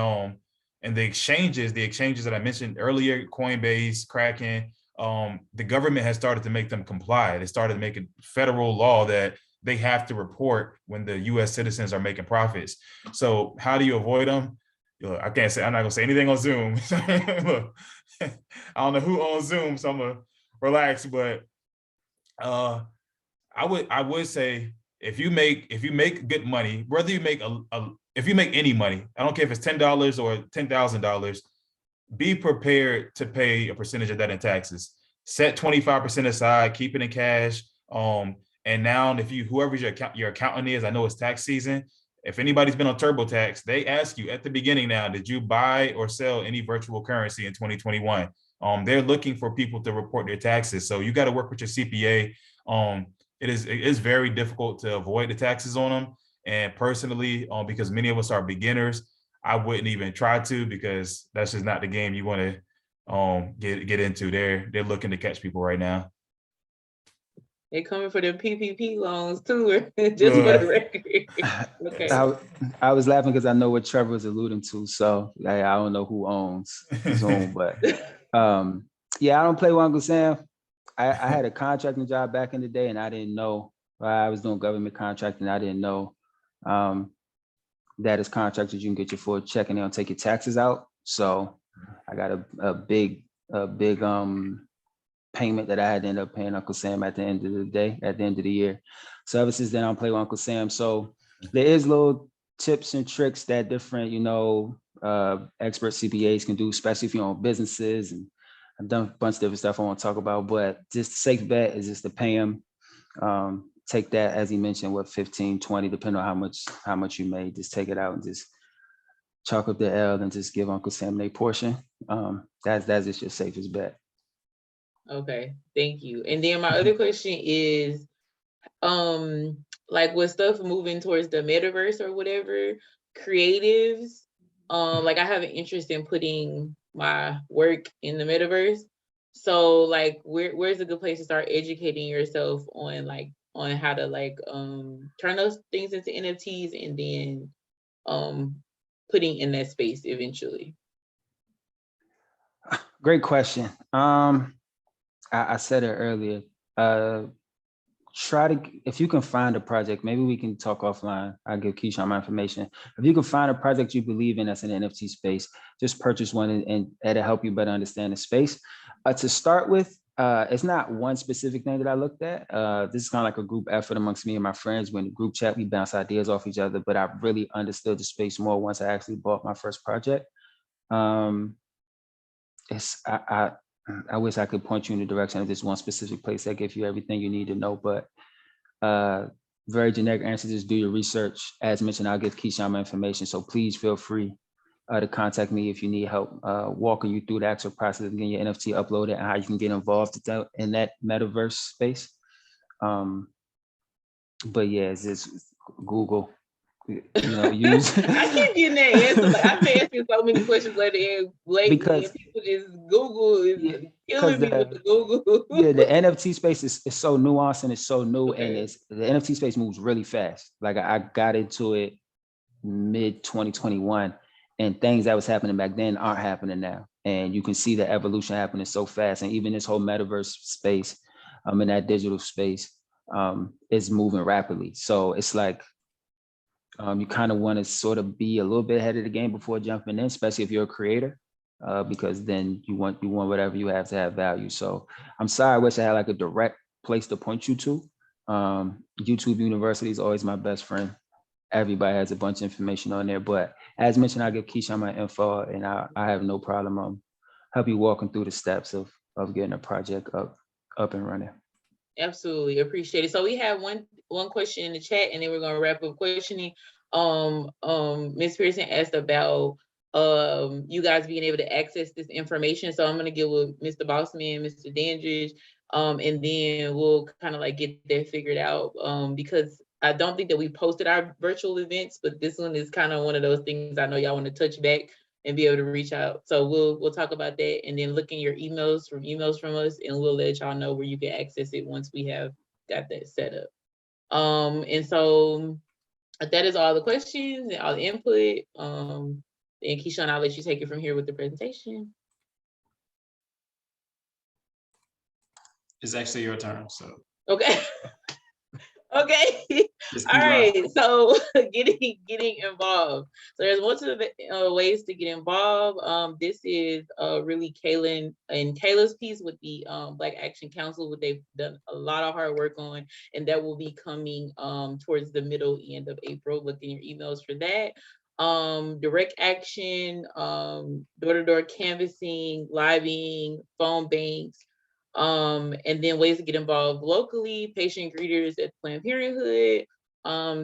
the exchanges that I mentioned earlier, Coinbase, Kraken, the government has started to make them comply. They started to make a federal law that they have to report when the US citizens are making profits. So how do you avoid them? Look, I'm not gonna say anything on Zoom. Look, I don't know who owns Zoom, so I'm gonna relax, but I would say, if you make good money, whether you make if you make any money, I don't care if it's $10 or $10,000, be prepared to pay a percentage of that in taxes. Set 25% aside, keep it in cash. And now, if whoever your accountant is, I know it's tax season. If anybody's been on TurboTax, they ask you at the beginning now, did you buy or sell any virtual currency in 2021? They're looking for people to report their taxes. So you got to work with your CPA. It is very difficult to avoid the taxes on them. And personally, because many of us are beginners, I wouldn't even try to, because that's just not the game you want to get into. They're looking to catch people right now. They coming for their PPP loans too, just for the record. Okay. I was laughing because I know what Trevor was alluding to. So I don't know who owns Zoom, but yeah, I don't play with Uncle Sam. I had a contracting job back in the day, and I didn't know. I was doing government contracting. I didn't know that as contractors, you can get your full check and they'll take your taxes out. So I got a big payment that I had to end up paying Uncle Sam at the end of the year. So ever since then, I don't play with Uncle Sam. So there is little tips and tricks that different, expert CPAs can do, especially if you own businesses. And I've done a bunch of different stuff I want to talk about, but just a safe bet is just to pay them. Take that, as he mentioned, 15, 20, depending on how much you made, just take it out and just chalk up the L and just give Uncle Sam a portion. That's just your safest bet. Okay, thank you. And then my other question is, like with stuff moving towards the metaverse or whatever, creatives, like I have an interest in putting my work in the metaverse. So like, where's a good place to start educating yourself on how to turn those things into NFTs and then putting in that space eventually? Great question. I said it earlier. Try to, if you can find a project, maybe we can talk offline. I'll give Keyshawn my information. If you can find a project you believe in that's in the NFT space, just purchase one and it'll help you better understand the space. To start with, it's not one specific thing that I looked at. This is kind of like a group effort amongst me and my friends. When group chat, we bounce ideas off each other, but I really understood the space more once I actually bought my first project. I wish I could point you in the direction of this one specific place that gives you everything you need to know, but very generic answer, just do your research. As mentioned, I'll give Keyshawn my information, so please feel free to contact me if you need help walking you through the actual process of getting your NFT uploaded and how you can get involved in that metaverse space. But yeah, it's just Google. Use. I keep getting that answer. Like, I've been asking so many questions lately, because and people just Google is killing me with the Google. Yeah, the NFT space is so nuanced and it's so new, and the NFT space moves really fast. Like I got into it mid 2021, and things that was happening back then aren't happening now. And you can see the evolution happening so fast. And even this whole metaverse space, in that digital space, is moving rapidly. So it's like, you kind of want to sort of be a little bit ahead of the game before jumping in, especially if you're a creator, because then you want whatever you have to have value. So I'm sorry, I wish I had like a direct place to point you to. YouTube University is always my best friend. Everybody has a bunch of information on there, but as mentioned, I'll give Keyshawn my info, and I have no problem help you walking through the steps of getting a project up and running. Absolutely appreciate it. So we have one question in the chat, and then we're gonna wrap up questioning. Ms. Pearson asked about you guys being able to access this information. So I'm gonna give with Mr. Bossman, Mr. Dandridge, and then we'll kind of like get that figured out. Because I don't think that we posted our virtual events, but this one is kind of one of those things I know y'all want to touch back and be able to reach out. So we'll talk about that, and then look in your emails from us, and we'll let y'all know where you can access it once we have got that set up. And so that is all the questions and all the input. And Keyshawn, I'll let you take it from here with the presentation. It's actually your turn, so. Okay. Okay. All right. So getting involved. So there's multiple ways to get involved. This is really Kaylin and Kayla's piece with the Black Action Council, what they've done a lot of hard work on, and that will be coming towards the middle end of April. Look in your emails for that. Direct action, door-to-door canvassing, lobbying, phone banks. And then ways to get involved locally, patient greeters at Planned Parenthood,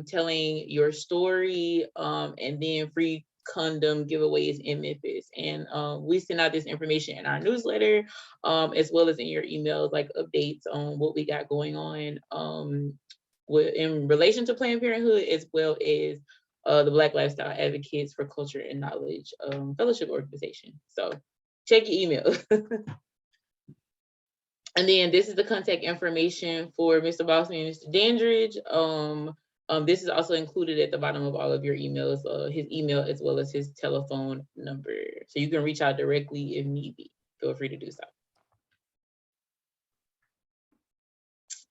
telling your story, and then free condom giveaways in Memphis. And we send out this information in our newsletter, as well as in your emails, like updates on what we got going on in relation to Planned Parenthood, as well as the Black Lifestyle Advocates for Culture and Knowledge Fellowship Organization. So check your email. And then this is the contact information for Mr. Bossman and Mr. Dandridge. This is also included at the bottom of all of your emails, his email as well as his telephone number. So you can reach out directly if need be. Feel free to do so.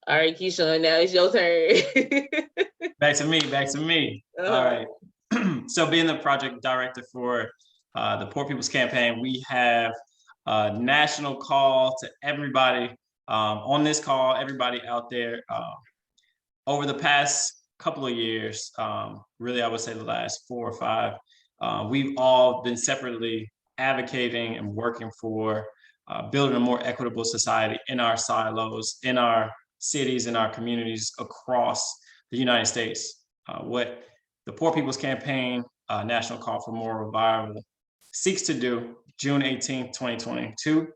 All right, Keyshawn, now it's your turn. Back to me. All right. So being the project director for the Poor People's Campaign, we have a national call to everybody on this call, everybody out there. Over the past couple of years, really I would say the last 4 or 5, we've all been separately advocating and working for building a more equitable society in our silos, in our cities, in our communities across the United States. What the Poor People's Campaign National Call for Moral Revival seeks to do, June 18th, 2022,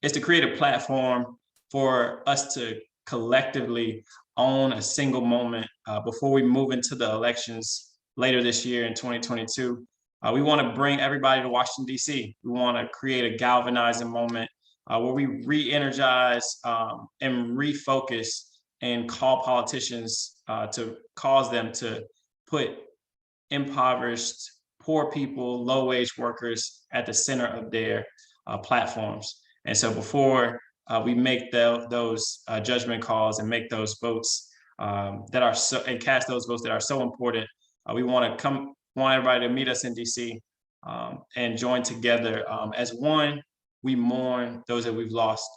is to create a platform for us to collectively own a single moment before we move into the elections later this year in 2022. We want to bring everybody to Washington, D.C. We want to create a galvanizing moment where we re-energize and refocus and call politicians to cause them to put impoverished, poor people, low-wage workers at the center of their platforms. And so before we make those judgment calls and make those votes and cast those votes that are so important, we want everybody to meet us in DC and join together as one. We mourn those that we've lost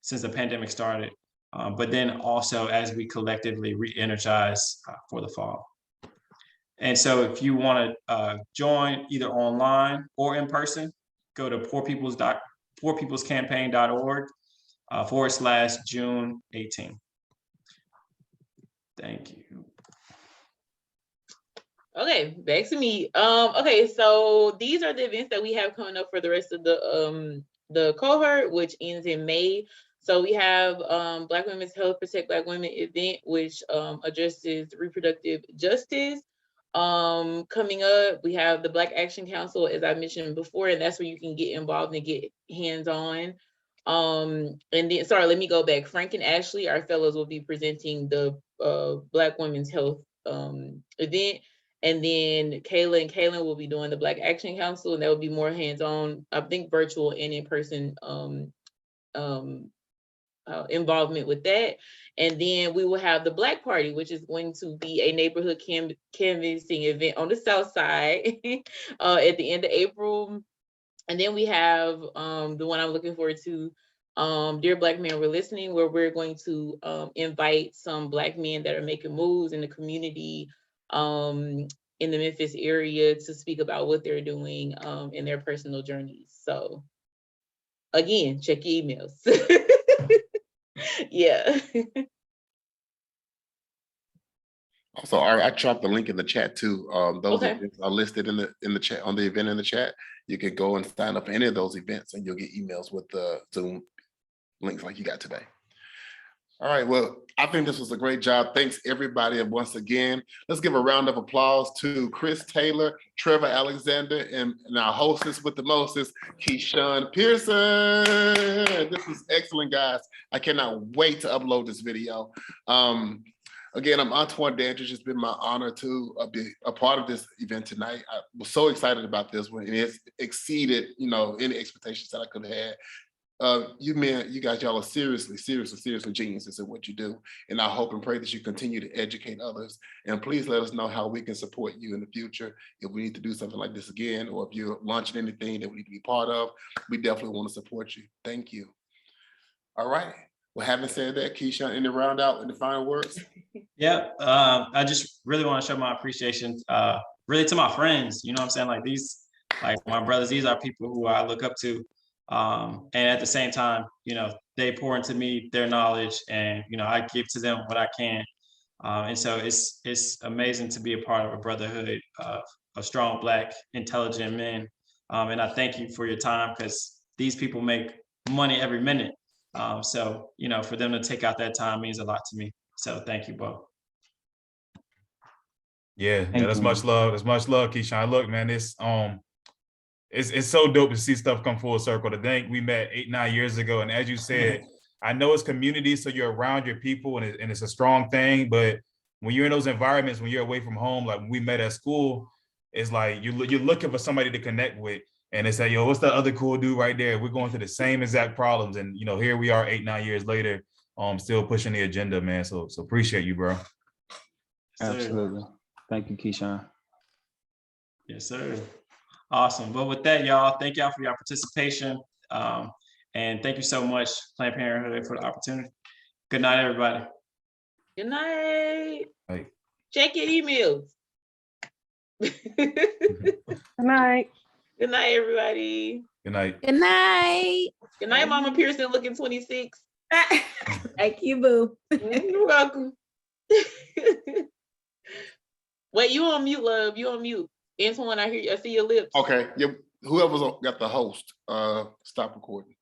since the pandemic started, but then also as we collectively re-energize for the fall. And so if you want to join either online or in person, go to poorpeoplescampaign.org /June 18. Thank you. Okay, back to me. Okay, so these are the events that we have coming up for the rest of the cohort, which ends in May. So we have Black Women's Health Protect Black Women event, which addresses reproductive justice. Coming up, we have the Black Action Council, as I mentioned before, and that's where you can get involved and get hands-on. And then, sorry, let me go back. Frank and Ashley, our fellows, will be presenting the Black Women's Health event. And then Kayla and Kaylin will be doing the Black Action Council, and that will be more hands-on, I think virtual and in-person involvement with that. And then we will have the Black Party, which is going to be a neighborhood canvassing event on the South Side at the end of April. And then we have the one I'm looking forward to, Dear Black Men, We're Listening, where we're going to invite some Black men that are making moves in the community in the Memphis area to speak about what they're doing in their personal journeys. So again, check your emails. Yeah. Also, I dropped the link in the chat too. Those Okay. events are listed in the chat, on the event in the chat. You can go and sign up for any of those events and you'll get emails with the Zoom links like you got today. All right, well, I think this was a great job. Thanks everybody. And once again, let's give a round of applause to Chris Taylor, Trevor Alexander, and our hostess with the mostest, Keyshawn Pearson. This was excellent, guys. I cannot wait to upload this video. Again, I'm Antoine Dandridge. It's been my honor to be a part of this event tonight. I was so excited about this one, and it's exceeded, any expectations that I could have had. You guys, y'all are seriously geniuses at what you do. And I hope and pray that you continue to educate others. And please let us know how we can support you in the future. If we need to do something like this again, or if you're launching anything that we need to be part of, we definitely want to support you. Thank you. All right. Well, having said that, Keyshawn, any round out in the final words? Yeah, I just really want to show my appreciation really to my friends. You know what I'm saying? Like my brothers, these are people who I look up to. And at the same time, they pour into me their knowledge, and I give to them what I can. And so it's amazing to be a part of a brotherhood of strong Black, intelligent men. And I thank you for your time, because these people make money every minute. So for them to take out that time means a lot to me. So thank you both. Yeah, that's much love. That's much love, Keyshawn. Look, man, it's so dope to see stuff come full circle. To think we met 8-9 years ago, and as you said, I know it's community, so you're around your people, and it's a strong thing. But when you're in those environments, when you're away from home, like when we met at school, it's like you're looking for somebody to connect with, and they say, "Yo, what's that other cool dude right there?" We're going through the same exact problems, and here we are 8-9 years later, still pushing the agenda, man. So appreciate you, bro. Absolutely. Thank you, Keyshawn. Yes, sir. Awesome. But with that, y'all, thank y'all for your participation. And thank you so much, Planned Parenthood, for the opportunity. Good night, everybody. Good night. Bye. Check your emails. Good night. Good night, everybody. Good night. Good night. Good night, Mama Pearson, looking 26. Thank you, boo. You're welcome. Wait, you on mute, love. You on mute. Antoine, I see your lips. Okay. Whoever's got the host, stop recording.